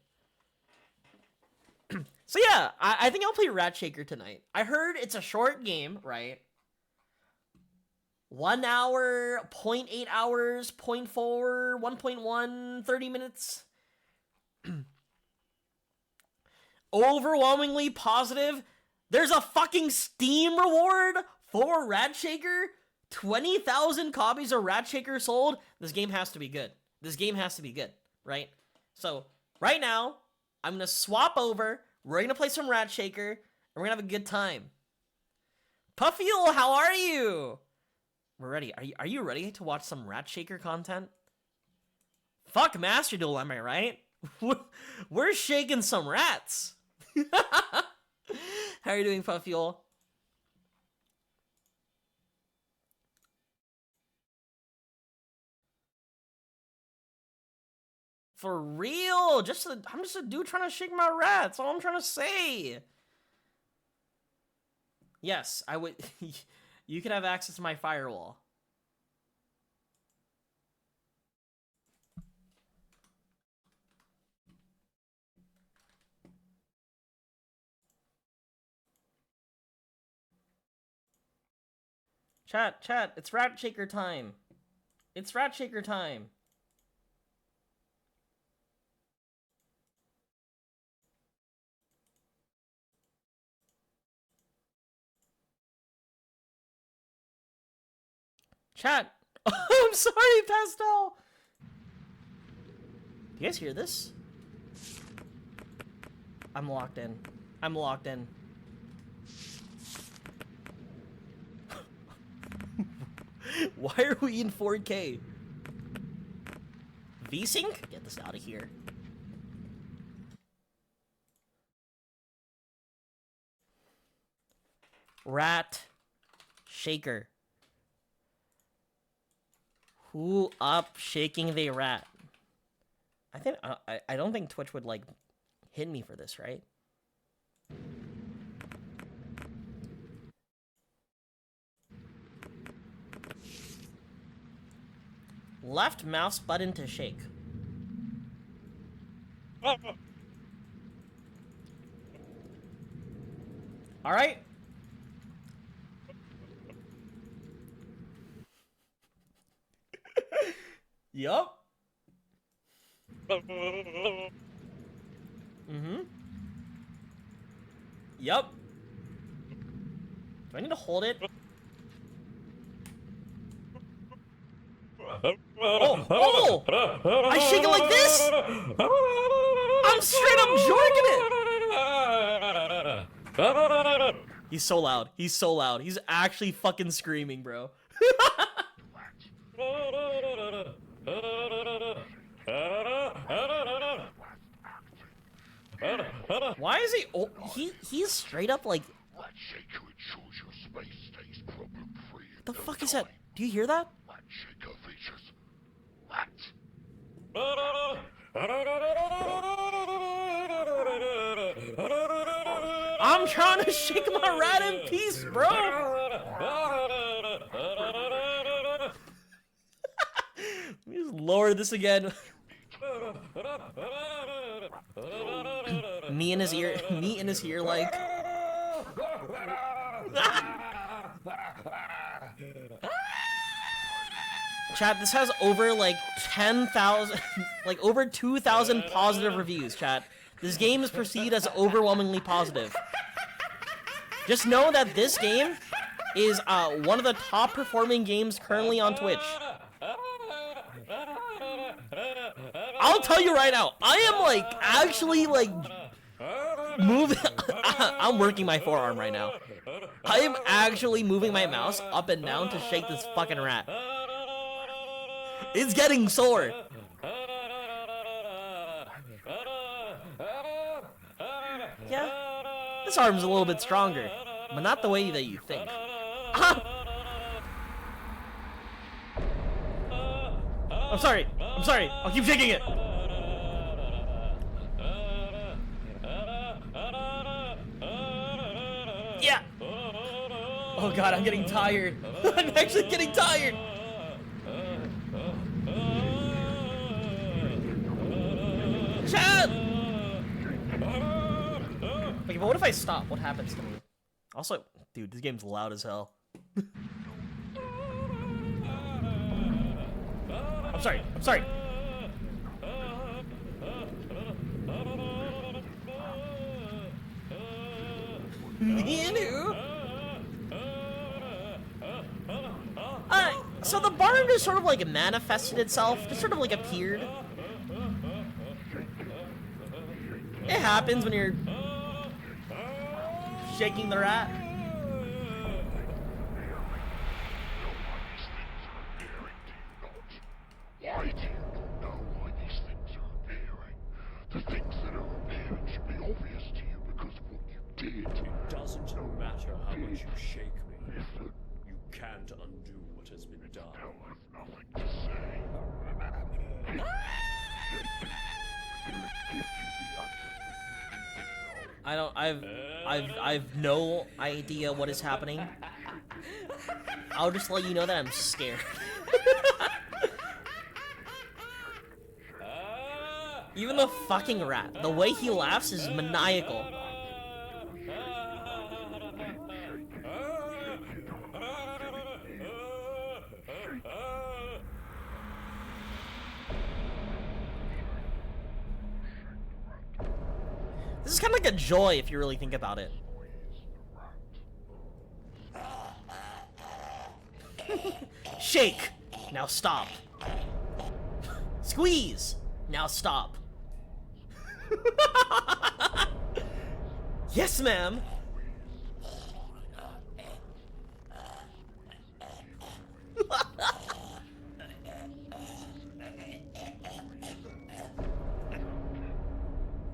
So yeah, I think I'll play Ratshaker tonight. I heard it's a short game, right? 1 hour, 0.8 hours, 0.4, 1.1, 30 minutes. Overwhelmingly positive. There's a fucking Steam reward for Ratshaker. 20,000 copies of Ratshaker sold. This game has to be good. This game has to be good, right? So, right now, I'm going to swap over. We're going to play some Ratshaker, and we're going to have a good time. Puffiel, how are you? We're ready. Are you ready to watch some Ratshaker content? Fuck Master Duel, am I right? We're shaking some rats. How are you doing, Puffiel? For real? I'm just a dude trying to shake my rats. That's all I'm trying to say. Yes, I would. You could have access to my firewall. Chat, it's Ratshaker time. It's Ratshaker time. Chat. Oh, I'm sorry, Pastel. Do you guys hear this? I'm locked in. I'm locked in. Why are we in 4K? V-Sync? Get this out of here. Ratshaker. Who up shaking the rat? I don't think Twitch would like hit me for this, right? Left mouse button to shake. All right. Yup. Mm-hmm. Yup. Do I need to hold it? Oh! I shake it like this? I'm straight up jorking it! He's so loud. He's so loud. He's actually fucking screaming, bro. Why is he? Oh, he's straight up like. The fuck is that? Do you hear that? I'm trying to shake my rat in peace, bro. Let me just lower this again. Me in his ear, like. Chat, this has over like 10,000, like over 2,000 positive reviews, chat. This game is perceived as overwhelmingly positive. Just know that this game is one of the top performing games currently on Twitch. I'll tell you right now, I am like actually like moving. I'm working my forearm right now. I am actually moving my mouse up and down to shake this fucking rat. It's getting sore. Yeah, this arm's a little bit stronger, but not the way that you think. I'm sorry. I'll keep shaking it. Yeah. Oh god, I'm getting tired. I'm actually getting tired. Chad! Okay, but what if I stop? What happens to me? Also, dude, this game's loud as hell. I'm sorry. Me and who? So the barn just sort of like manifested itself, just sort of like appeared. It happens when you're shaking the rat. Why do you not know why these things are appearing? The things that are appearing should be obvious to you because of what you did. It doesn't matter how much you shake me. Listen, You can't undo what has been done. tell us nothing to say. I've no idea what is happening. I'll just let you know that I'm scared. Even the fucking rat, the way he laughs is maniacal. This is kind of like a joy if you really think about it. Shake! Now stop. Squeeze! Now stop. Yes, ma'am!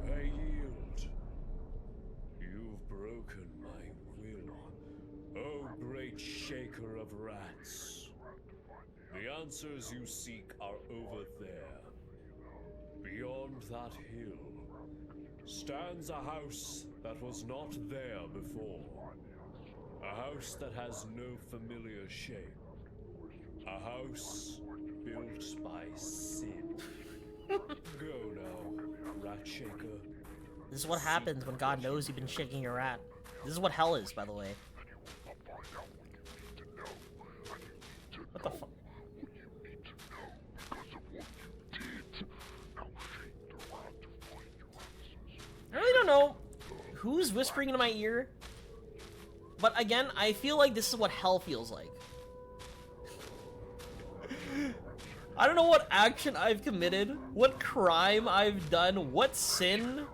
I yield. You've broken my will, oh great shaker of rats. The answers you seek are over there. Beyond that hill stands a house that was not there before. A house that has no familiar shape. A house built by sin. Go now, Ratshaker. This is what happens when God knows you've been shaking your rat. This is what hell is, by the way. What the fuck? I really don't know who's whispering into my ear, but again, I feel like this is what hell feels like. I don't know what action I've committed, what crime I've done, what sin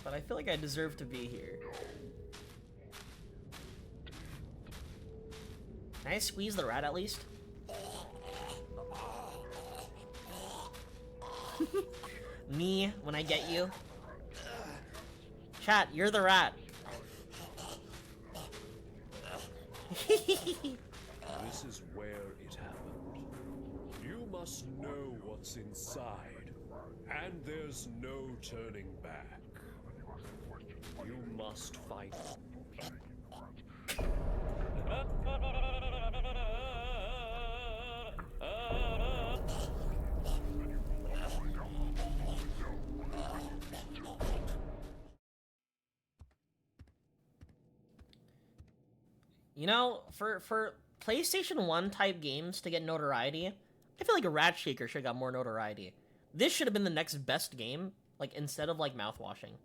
but I feel like I deserve to be here. Can I squeeze the rat at least? Me, when I get you. Chat, you're the rat. This is where it happened. You must know what's inside, and there's no turning back. You must fight. You know, for PlayStation 1 type games to get notoriety, I feel like a Ratshaker should have got more notoriety. This should have been the next best game, like, instead of, like, mouthwashing.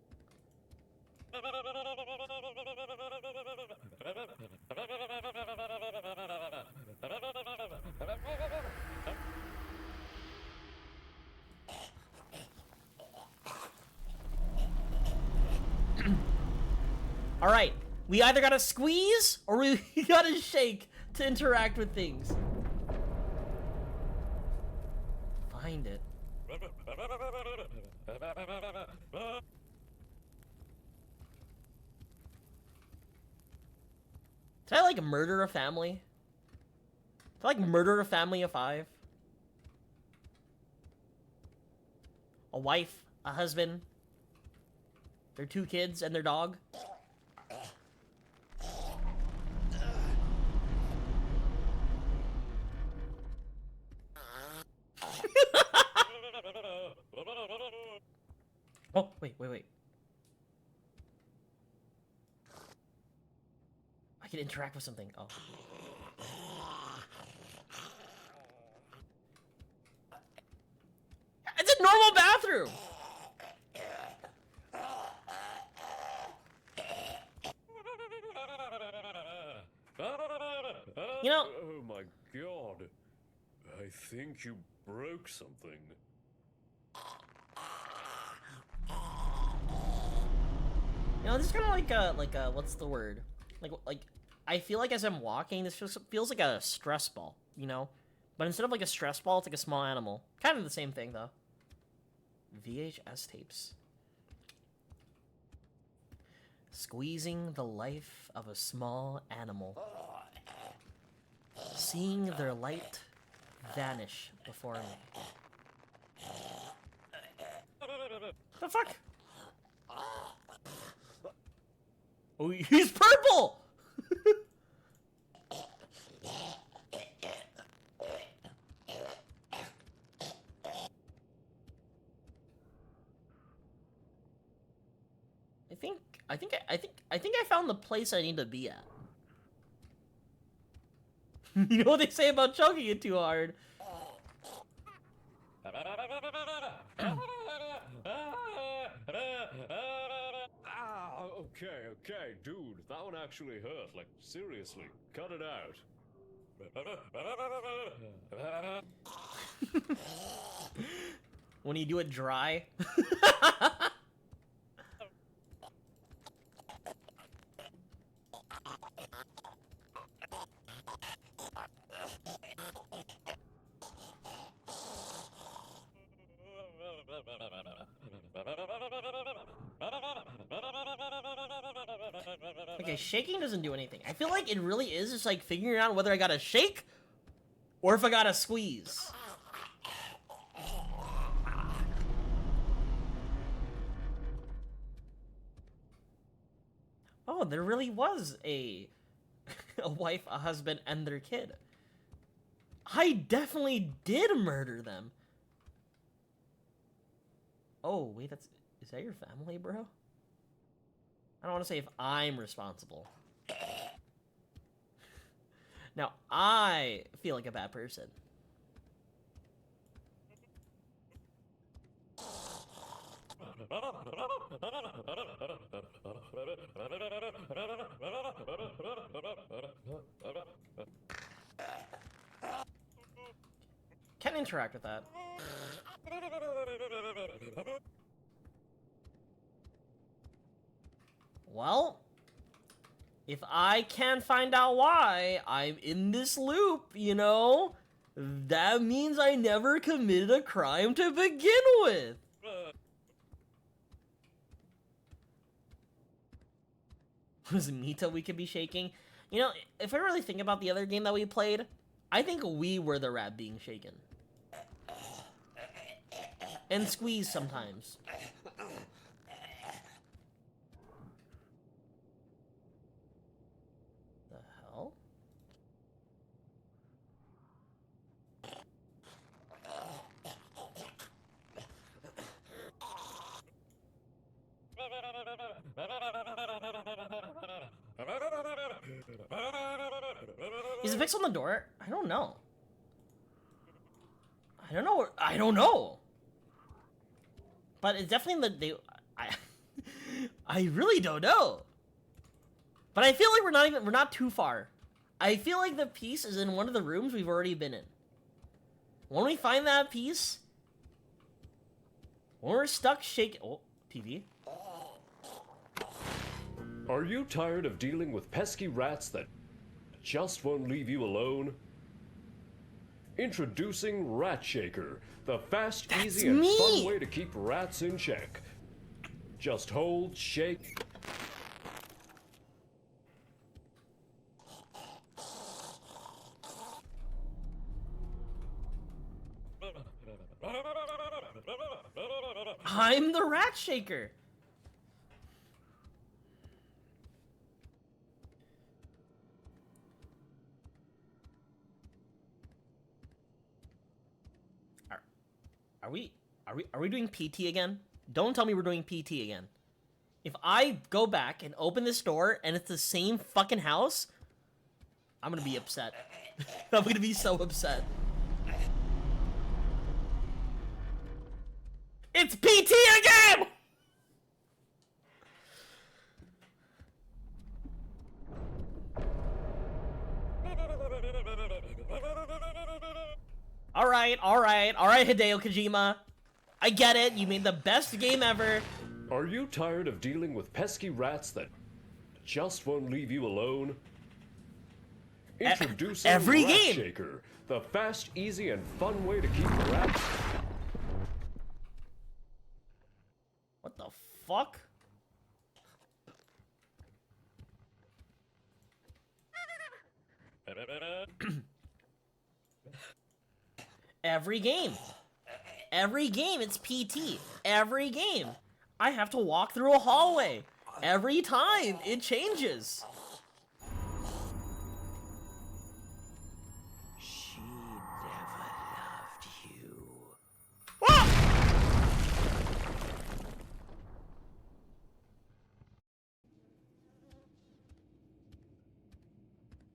Alright, we either gotta squeeze, or we gotta shake to interact with things. Find it. Did I, like, murder a family? Did I, like, murder a family of 5? A wife, a husband, their 2 kids, and their dog? Oh, wait. I can interact with something. Oh. It's a normal bathroom! You know... Oh my god. I think you broke something. You know, this is kind of like a, what's the word? Like, I feel like as I'm walking, this feels like a stress ball, you know? But instead of like a stress ball, it's like a small animal. Kind of the same thing, though. VHS tapes. Squeezing the life of a small animal. Seeing their light vanish before me. The fuck? Oh, he's purple! I think I found the place I need to be at. You know what they say about choking it too hard? okay, dude, that one actually hurt. Like, seriously, cut it out. When you do it dry. Okay, shaking doesn't do anything. I feel like it really is just like figuring out whether I gotta shake or if I gotta squeeze. Oh, there really was a wife, a husband, and their kid. I definitely did murder them. Oh, wait, is that your family, bro? I don't want to say if I'm responsible. Now, I feel like a bad person. Can't interact with that. Well, if I can't find out why I'm in this loop, you know, that means I never committed a crime to begin with. Was it Mita we could be shaking? You know, if I really think about the other game that we played, I think we were the rat being shaken. And squeezed sometimes. The hell? Is the pixel on the door? I don't know. I don't know. But it's definitely I really don't know. But I feel like we're not too far. I feel like the piece is in one of the rooms we've already been in. When we find that piece, when we're stuck shaking. Oh, TV. Are you tired of dealing with pesky rats that just won't leave you alone? Introducing Ratshaker, the fast, easy, and fun way to keep rats in check. Just hold, shake. I'm the Ratshaker. Are we doing PT again? Don't tell me we're doing PT again. If I go back and open this door and it's the same fucking house, I'm gonna be upset. I'm gonna be so upset. It's PT again! Alright, Hideo Kojima. I get it, you made the best game ever. Are you tired of dealing with pesky rats that just won't leave you alone? Introducing every game. Ratshaker, the fast, easy, and fun way to keep rats. What the fuck? Every game. Every game, it's PT. Every game. I have to walk through a hallway. Every time, it changes. She never loved you. Ah!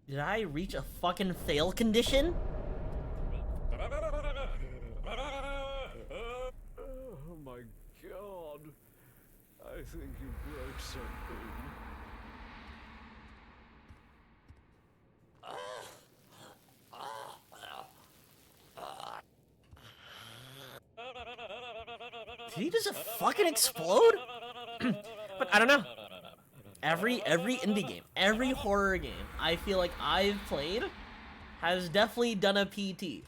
Did I reach a fucking fail condition? Oh my god. I think you broke something. Did he just fucking explode? But I don't know. Every indie game, every horror game I feel like I've played has definitely done a PT.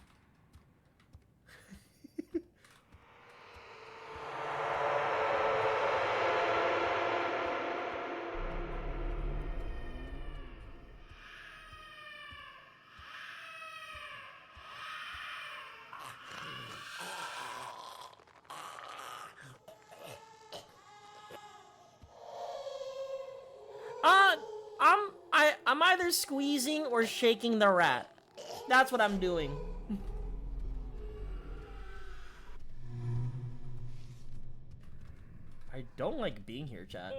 I'm either squeezing or shaking the rat. That's what I'm doing. I don't like being here, chat.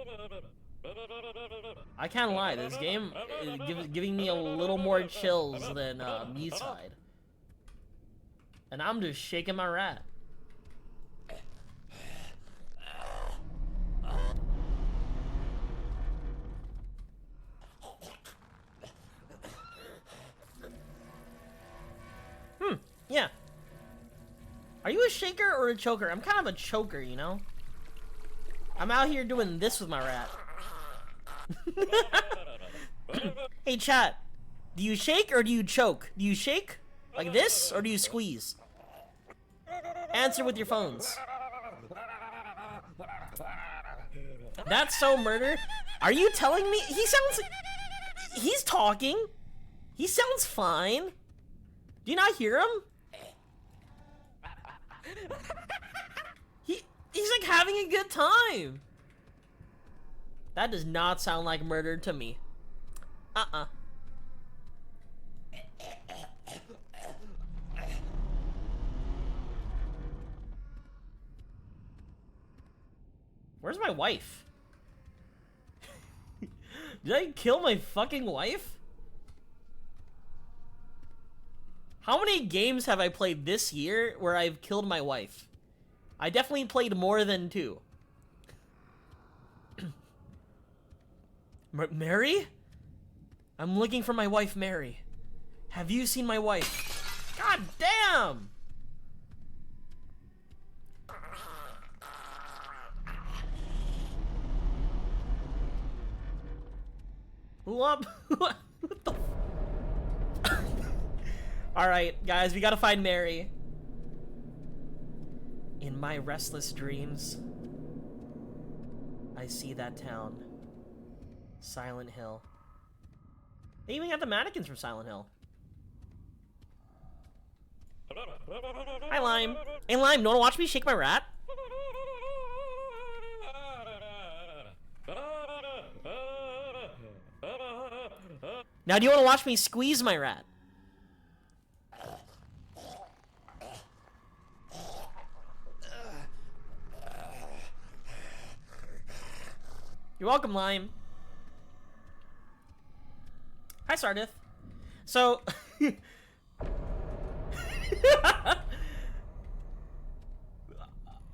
I can't lie, this game is giving me a little more chills than Me-Side. And I'm just shaking my rat. Yeah. Are you a shaker or a choker? I'm kind of a choker, you know? I'm out here doing this with my rat. Hey, chat. Do you shake or do you choke? Do you shake like this or do you squeeze? Answer with your phones. That's so murder. Are you telling me? He sounds like... He's talking. He sounds fine. Do you not hear him? He's like having a good time. That does not sound like murder to me. Where's my wife? Did I kill my fucking wife? How many games have I played this year where I've killed my wife? I definitely played more than 2. Mary? I'm looking for my wife, Mary. Have you seen my wife? God damn! What the Alright, guys, we gotta find Mary. In my restless dreams, I see that town. Silent Hill. They even got the mannequins from Silent Hill. Hi, Lime. Hey, Lime, don't wanna watch me shake my rat? Now, do you wanna watch me squeeze my rat? You're welcome, Lime. Hi, Sardith. So...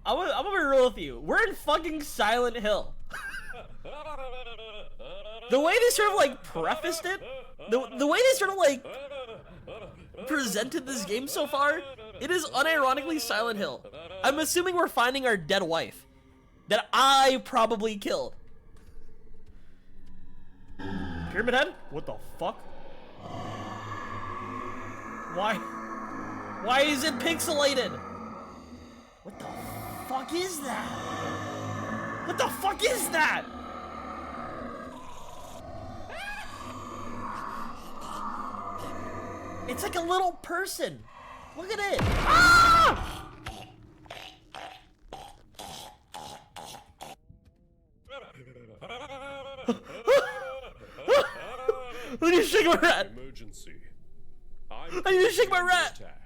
I'm gonna be real with you. We're in fucking Silent Hill. The way they sort of, like, prefaced it, the way they sort of, like, presented this game so far, it is unironically Silent Hill. I'm assuming we're finding our dead wife. That I probably killed. Pyramid Head? What the fuck? Why is it pixelated? What the fuck is that? What the fuck is that? It's like a little person. Look at it. Ah! I need to shake my rat. Emergency. I need to shake my rat. Attack.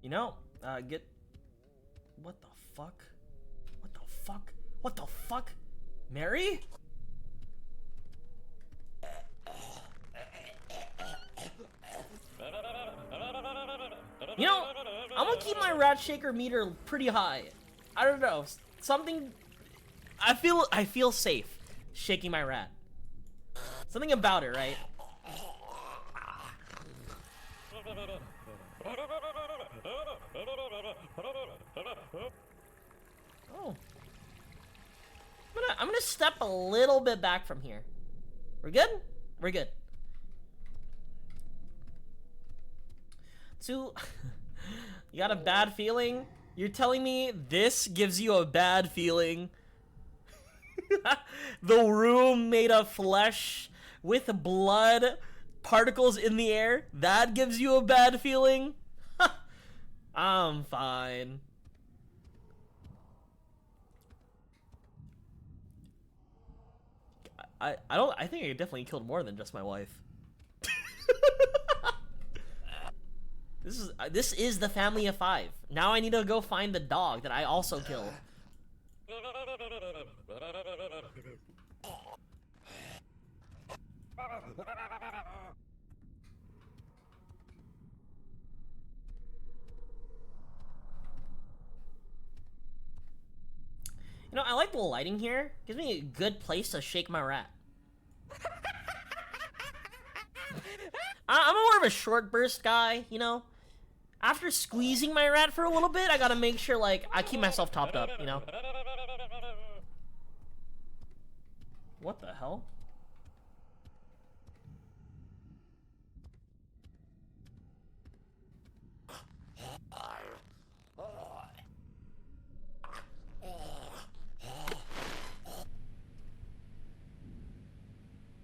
You know, get... What the fuck? What the fuck? What the fuck? Mary? You know, I'm gonna keep my Ratshaker meter pretty high. I don't know, something... I feel safe shaking my rat. Something about it, right? gonna step a little bit back from here. We're good? We're good. So, you got a bad feeling? You're telling me this gives you a bad feeling? The room made of flesh with blood particles in the air? That gives you a bad feeling? I'm fine. I think I definitely killed more than just my wife. This is the family of 5. Now I need to go find the dog that I also killed. You know, I like the lighting here. Gives me a good place to shake my rat. I'm more of a short burst guy, you know? After squeezing my rat for a little bit, I gotta make sure, like, I keep myself topped up, you know? What the hell?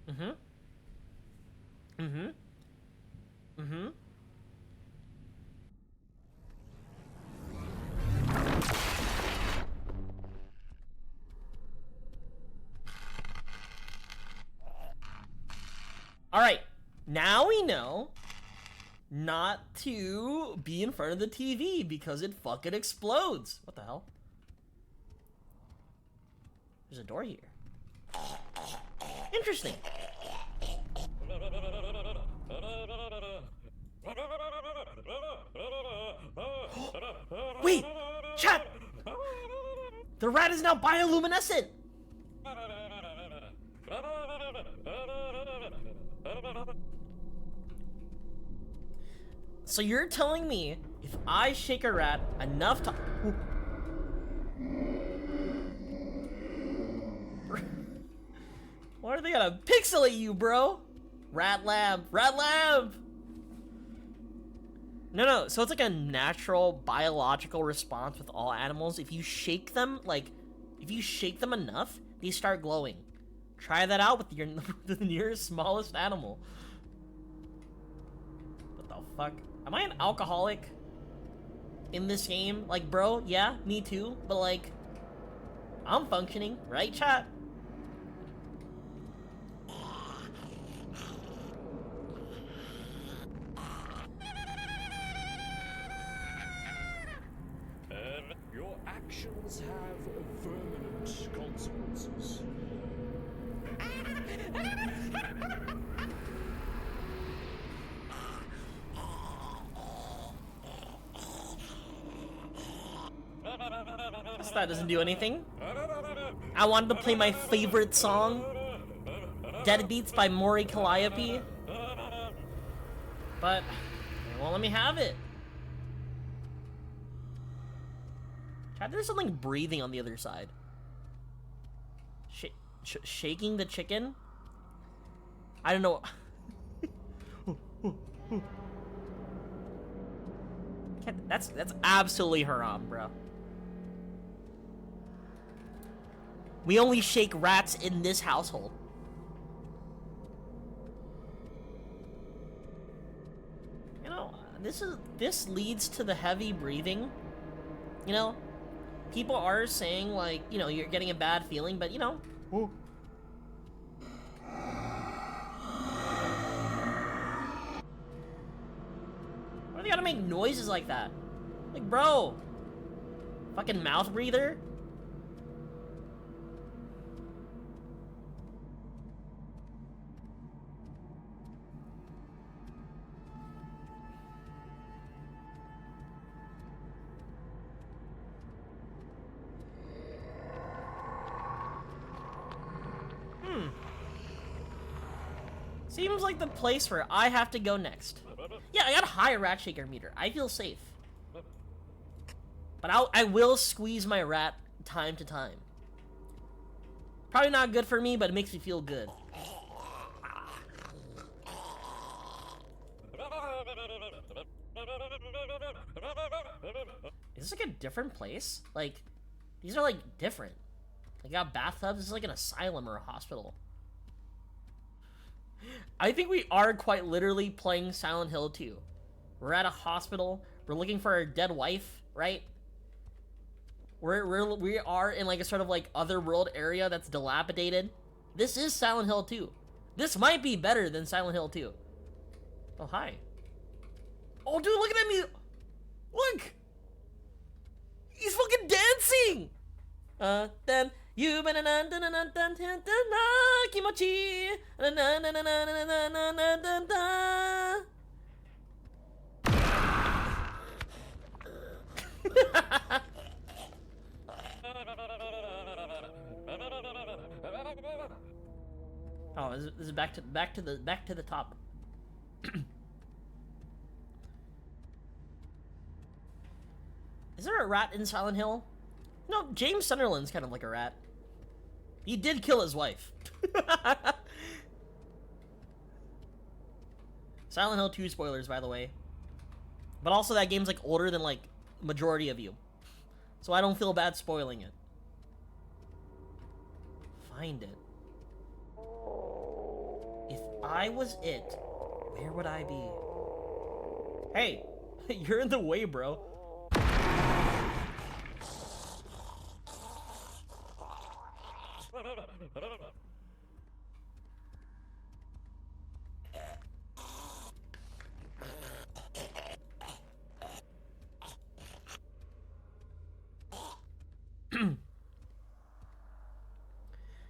Mm-hmm. Mm-hmm. Mm-hmm. Alright, now we know not to be in front of the TV because it fucking explodes. What the hell? There's a door here. Interesting. Wait! Chat! The rat is now bioluminescent! So you're telling me if I shake a rat enough to... Why are they gonna pixelate you, bro? Rat lamp! Rat lamp! No, so it's like a natural biological response with all animals. If you shake them, like, if you shake them enough, they start glowing. Try that out with your the nearest smallest animal. What the fuck? Am I an alcoholic in this game? Like, bro, yeah, me too, but like, I'm functioning, right, chat? Your actions have permanent consequences. Guess that doesn't do anything. I wanted to play my favorite song, Deadbeats by Maury Calliope, but they won't let me have it. Chad, there's something breathing on the other side. Shaking the chicken? I don't know. That's absolutely haram, bro. We only shake rats in this household. You know, this leads to the heavy breathing. You know, people are saying, like, you know, you're getting a bad feeling, but, you know. Why do they gotta make noises like that? Like, bro. Fucking mouth breather? Seems like the place where I have to go next. Yeah, I got a high Ratshaker meter. I feel safe. But I will squeeze my rat time to time. Probably not good for me, but it makes me feel good. Is this like a different place? Like, these are like different. They got bathtubs. This is like an asylum or a hospital. I think we are quite literally playing Silent Hill 2. We're at a hospital. We're looking for our dead wife, right? We are in like a sort of like otherworld area that's dilapidated. This is Silent Hill 2. This might be better than Silent Hill 2. Oh, hi. Oh, dude, look at me. Look. He's fucking dancing. Then you kimochi. Oh, this is back to the top. Is there a rat in Silent Hill? No, James Sunderland's kind of like a rat. He did kill his wife. Silent Hill 2 spoilers, by the way. But also that game's like older than like majority of you. So I don't feel bad spoiling it. Find it. If I was it, where would I be? Hey, you're in the way, bro.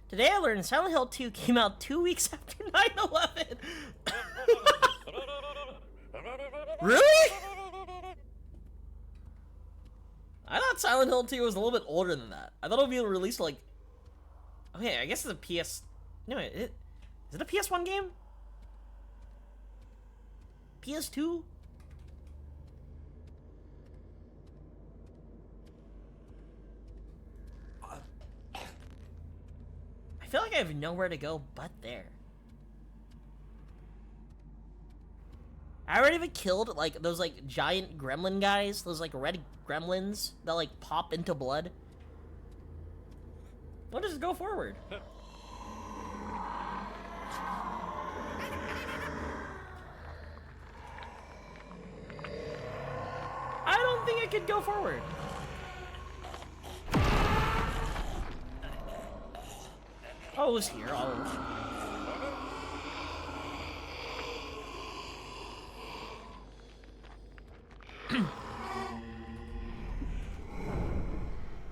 Today I learned Silent Hill 2 came out 2 weeks after 9/11. Really? I thought Silent Hill 2 was a little bit older than that. I thought it would be released like... Okay, I guess it's a PS... No, is it a PS1 game? PS2? I feel like I have nowhere to go but there. I already even killed like those like giant gremlin guys, those like red gremlins that like pop into blood. I'll just go forward. I don't think I could go forward. Oh, it was here. Oh.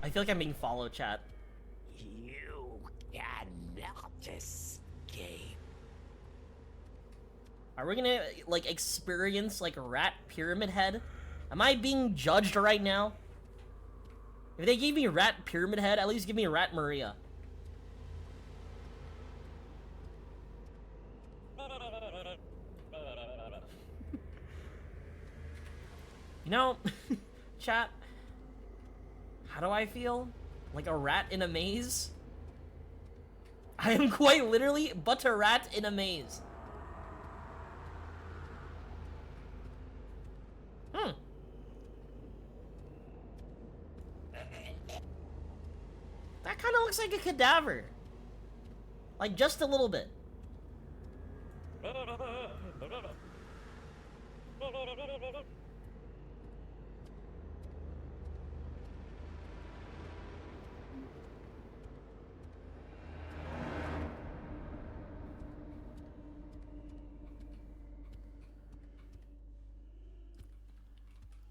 I feel like I'm being followed, chat. You cannot escape. Are we gonna, like, experience, like, Rat Pyramid Head? Am I being judged right now? If they gave me Rat Pyramid Head, at least give me Rat Maria. You know, chat, how do I feel? Like a rat in a maze? I am quite literally but a rat in a maze. That kind of looks like a cadaver. Like, just a little bit.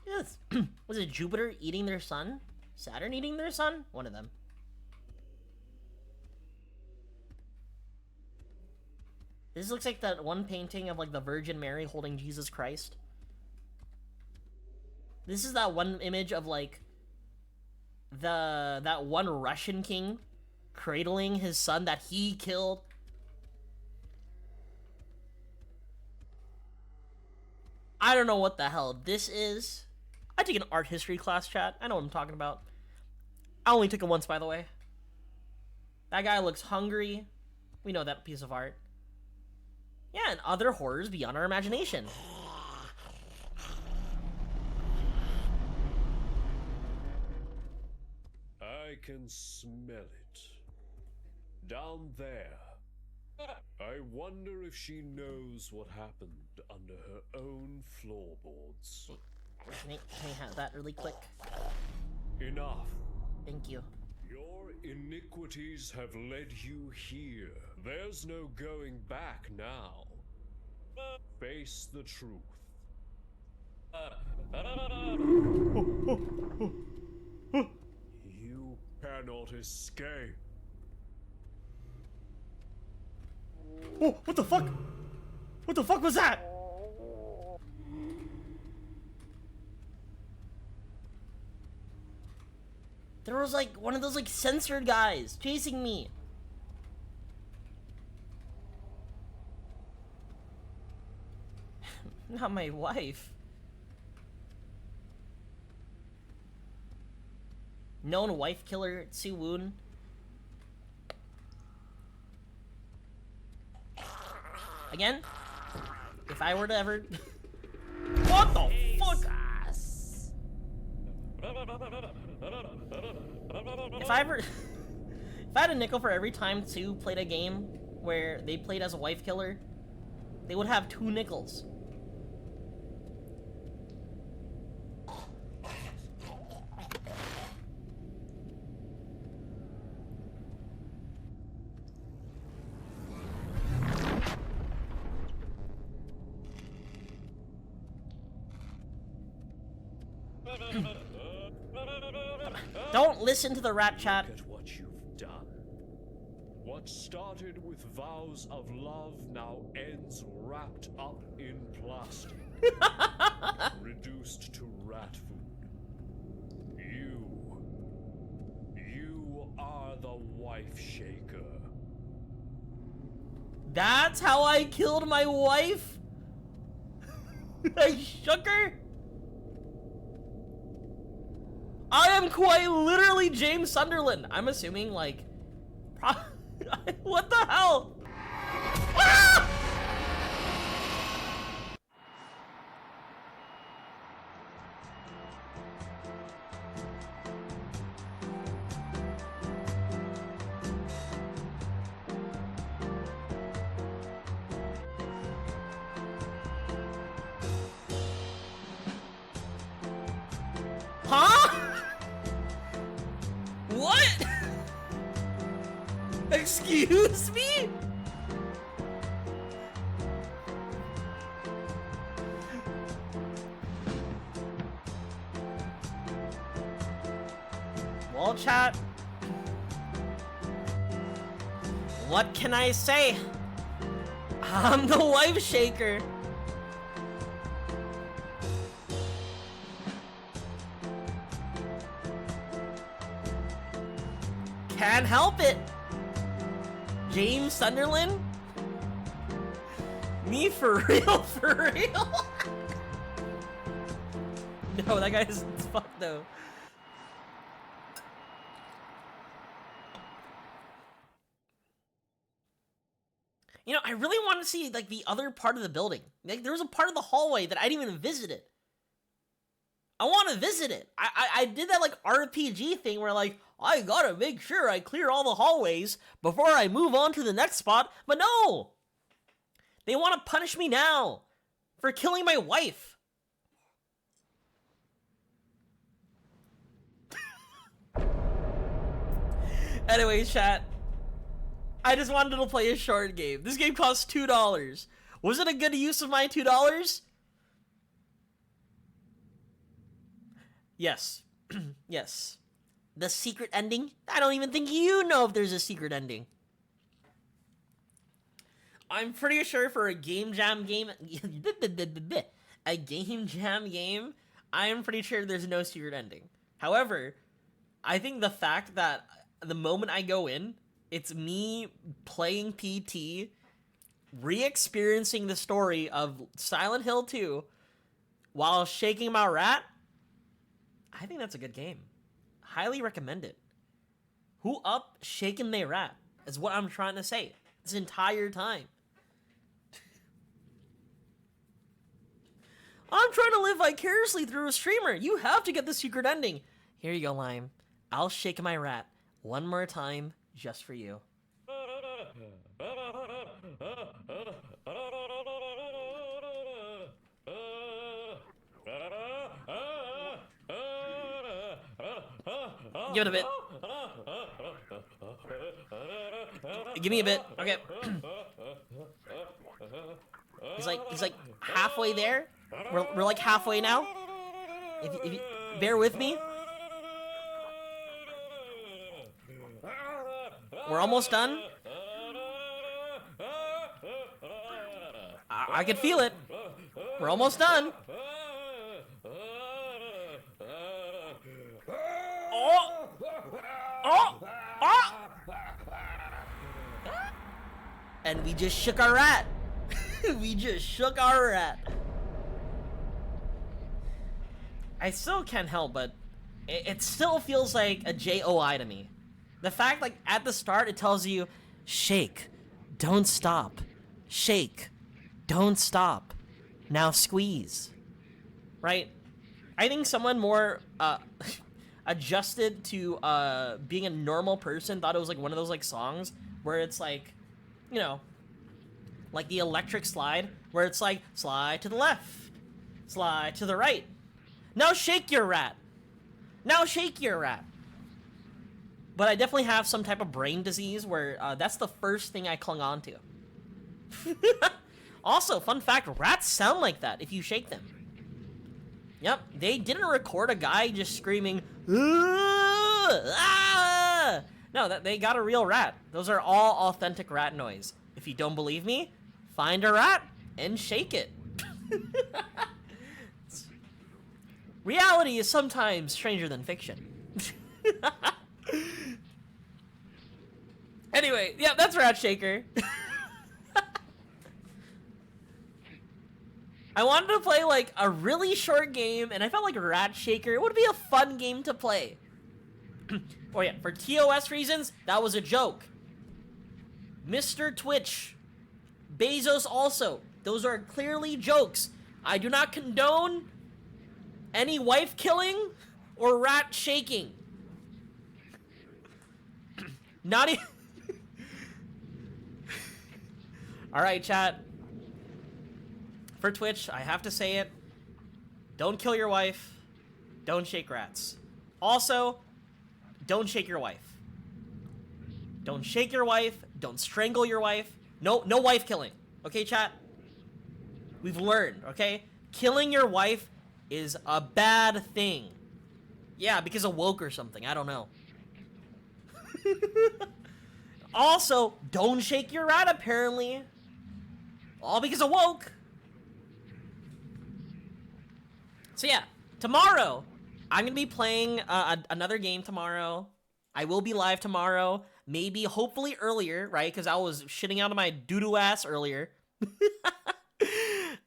Yes. Was it Jupiter eating their sun? Saturn eating their sun? One of them. This looks like that one painting of like the Virgin Mary holding Jesus Christ. This is that one image of like that one Russian king cradling his son that he killed. I don't know what the hell this is. I took an art history class, chat. I know what I'm talking about. I only took it once, by the way. That guy looks hungry. We know that piece of art. Yeah, and other horrors beyond our imagination. I can smell it. Down there. I wonder if she knows what happened under her own floorboards. Can I have that really quick? Enough. Thank you. Your iniquities have led you here. There's no going back now. Face the truth. You cannot escape. Oh, what the fuck? What the fuck was that? There was like one of those like censored guys chasing me. Not my wife. Known wife killer Tsu-Woon. Again, if I were to ever... What the fuck? If I ever... If I had a nickel for every time Tsu played a game where they played as a wife killer, they would have 2 nickels. Don't listen to the rat chat. Look at what you've done. What started with vows of love now ends wrapped up in plastic. Reduced to rat food. You are the wife shaker. That's how I killed my wife? I shook her? I am quite literally James Sunderland. I'm assuming, like... What the hell? Ah! Huh? What? Excuse me? Well, chat. What can I say? I'm the wife shaker. Can't help it. James Sunderland? Me for real, for real? No, that guy's fucked though. You know, I really want to see like the other part of the building. Like there was a part of the hallway that I didn't even visit it. I want to visit it. I did that like RPG thing where like, I gotta make sure I clear all the hallways before I move on to the next spot, but no! They want to punish me now for killing my wife. Anyways, chat. I just wanted to play a short game. This game costs $2. Was it a good use of my $2? Yes. Yes. The secret ending? I don't even think you know if there's a secret ending. I'm pretty sure for a game jam game... a game jam game, I am pretty sure there's no secret ending. However, I think the fact that the moment I go in, it's me playing PT, re-experiencing the story of Silent Hill 2 while shaking my rat, I think that's a good game. Highly recommend it. Who up shaking they rat is what I'm trying to say this entire time. I'm trying to live vicariously through a streamer. You have to get the secret ending. Here you go, Lime. I'll shake my rat one more time just for you. Give it a bit. Give me a bit. Okay. He's like halfway there. We're like halfway now. If you bear with me. We're almost done. I can feel it. We're almost done. Oh! Oh! Oh! And we just shook our rat. We just shook our rat. I still can't help but it still feels like a JOI to me. The fact, like, at the start it tells you, shake, don't stop. Shake, don't stop. Now squeeze. Right? I think someone more adjusted to being a normal person thought it was like one of those like songs where it's like, you know, like the electric slide, where it's like, slide to the left, slide to the right. Now shake your rat. Now shake your rat. But I definitely have some type of brain disease where that's the first thing I clung on to. Also, fun fact, rats sound like that if you shake them. Yep, they didn't record a guy just screaming, ah! No, they got a real rat. Those are all authentic rat noise. If you don't believe me, find a rat and shake it. Reality is sometimes stranger than fiction. Anyway, yeah, that's Ratshaker. I wanted to play like a really short game, and I felt like Ratshaker would be a fun game to play. Oh yeah, for TOS reasons, that was a joke. Mr. Twitch, Bezos also, those are clearly jokes. I do not condone any wife killing or rat shaking. Not even. Alright, chat. For Twitch, I have to say it. Don't kill your wife. Don't shake rats. Also, don't shake your wife. Don't shake your wife. Don't strangle your wife. No wife killing. Okay, chat? We've learned, okay? Killing your wife is a bad thing. Yeah, because of woke or something. I don't know. Also, don't shake your rat, apparently. All because of woke. So yeah, tomorrow, I'm going to be playing another game tomorrow. I will be live tomorrow. Maybe, hopefully earlier, right? Because I was shitting out of my doo-doo ass earlier.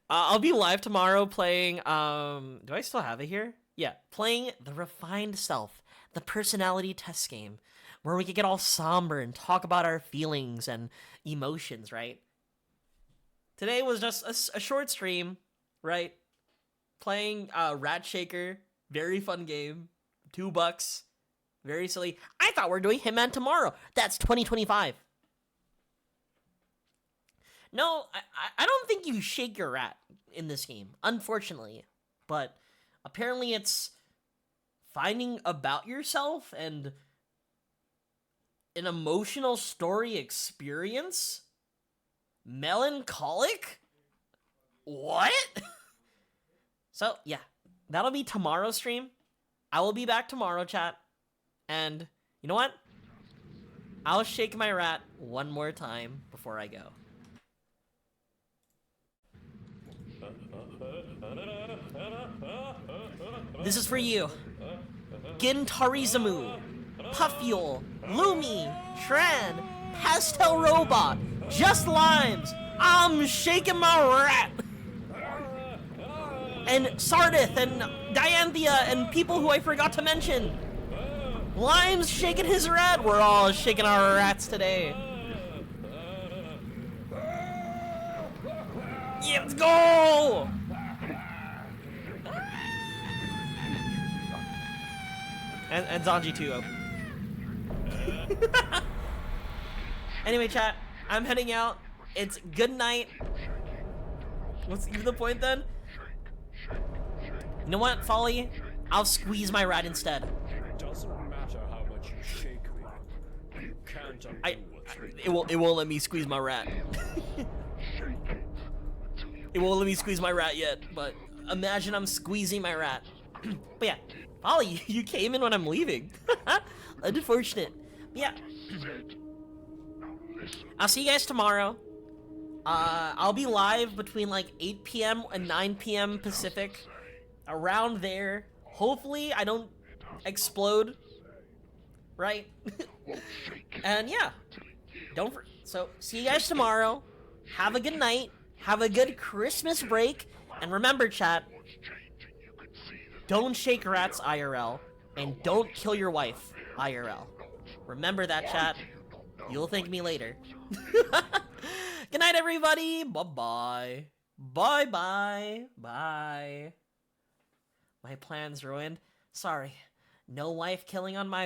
I'll be live tomorrow playing, do I still have it here? Yeah, playing The Refined Self, the personality test game, where we can get all somber and talk about our feelings and emotions, right? Today was just a short stream, right? Playing Ratshaker, very fun game, $2, very silly. I thought we were doing Hitman tomorrow. That's 2025. No, I don't think you shake your rat in this game, unfortunately. But apparently it's finding about yourself and an emotional story experience? Melancholic? What? So, yeah, that'll be tomorrow's stream. I will be back tomorrow, chat. And you know what? I'll shake my rat one more time before I go. This is for you. Gintarizamu, Puffuel, Lumi, Tran, Pastel Robot, Just Limes, I'm shaking my rat. And Sardith and Dianthia and people who I forgot to mention. Lime's shaking his rat. We're all shaking our rats today. Yeah, let's go! And Zanji too. Anyway, chat, I'm heading out. It's good night. What's even the point then? You know what, Folly? I'll squeeze my rat instead. Doesn't matter how much you shake me. You can't undo what's been It won't let me squeeze my rat. It won't let me squeeze my rat yet, but imagine I'm squeezing my rat. But yeah, Folly, you came in when I'm leaving. Unfortunate. But yeah. I'll see you guys tomorrow. I'll be live between like 8 p.m. and 9 p.m. Pacific. Around there. Hopefully I don't explode. Right? And yeah. So, see you guys tomorrow. Have a good night. Have a good Christmas break. And remember, chat, don't shake rats IRL. And don't kill your wife IRL. Remember that, chat. You'll thank me later. Good night, everybody. Bye-bye. Bye-bye. Bye. My plan's ruined. Sorry. No wife killing on my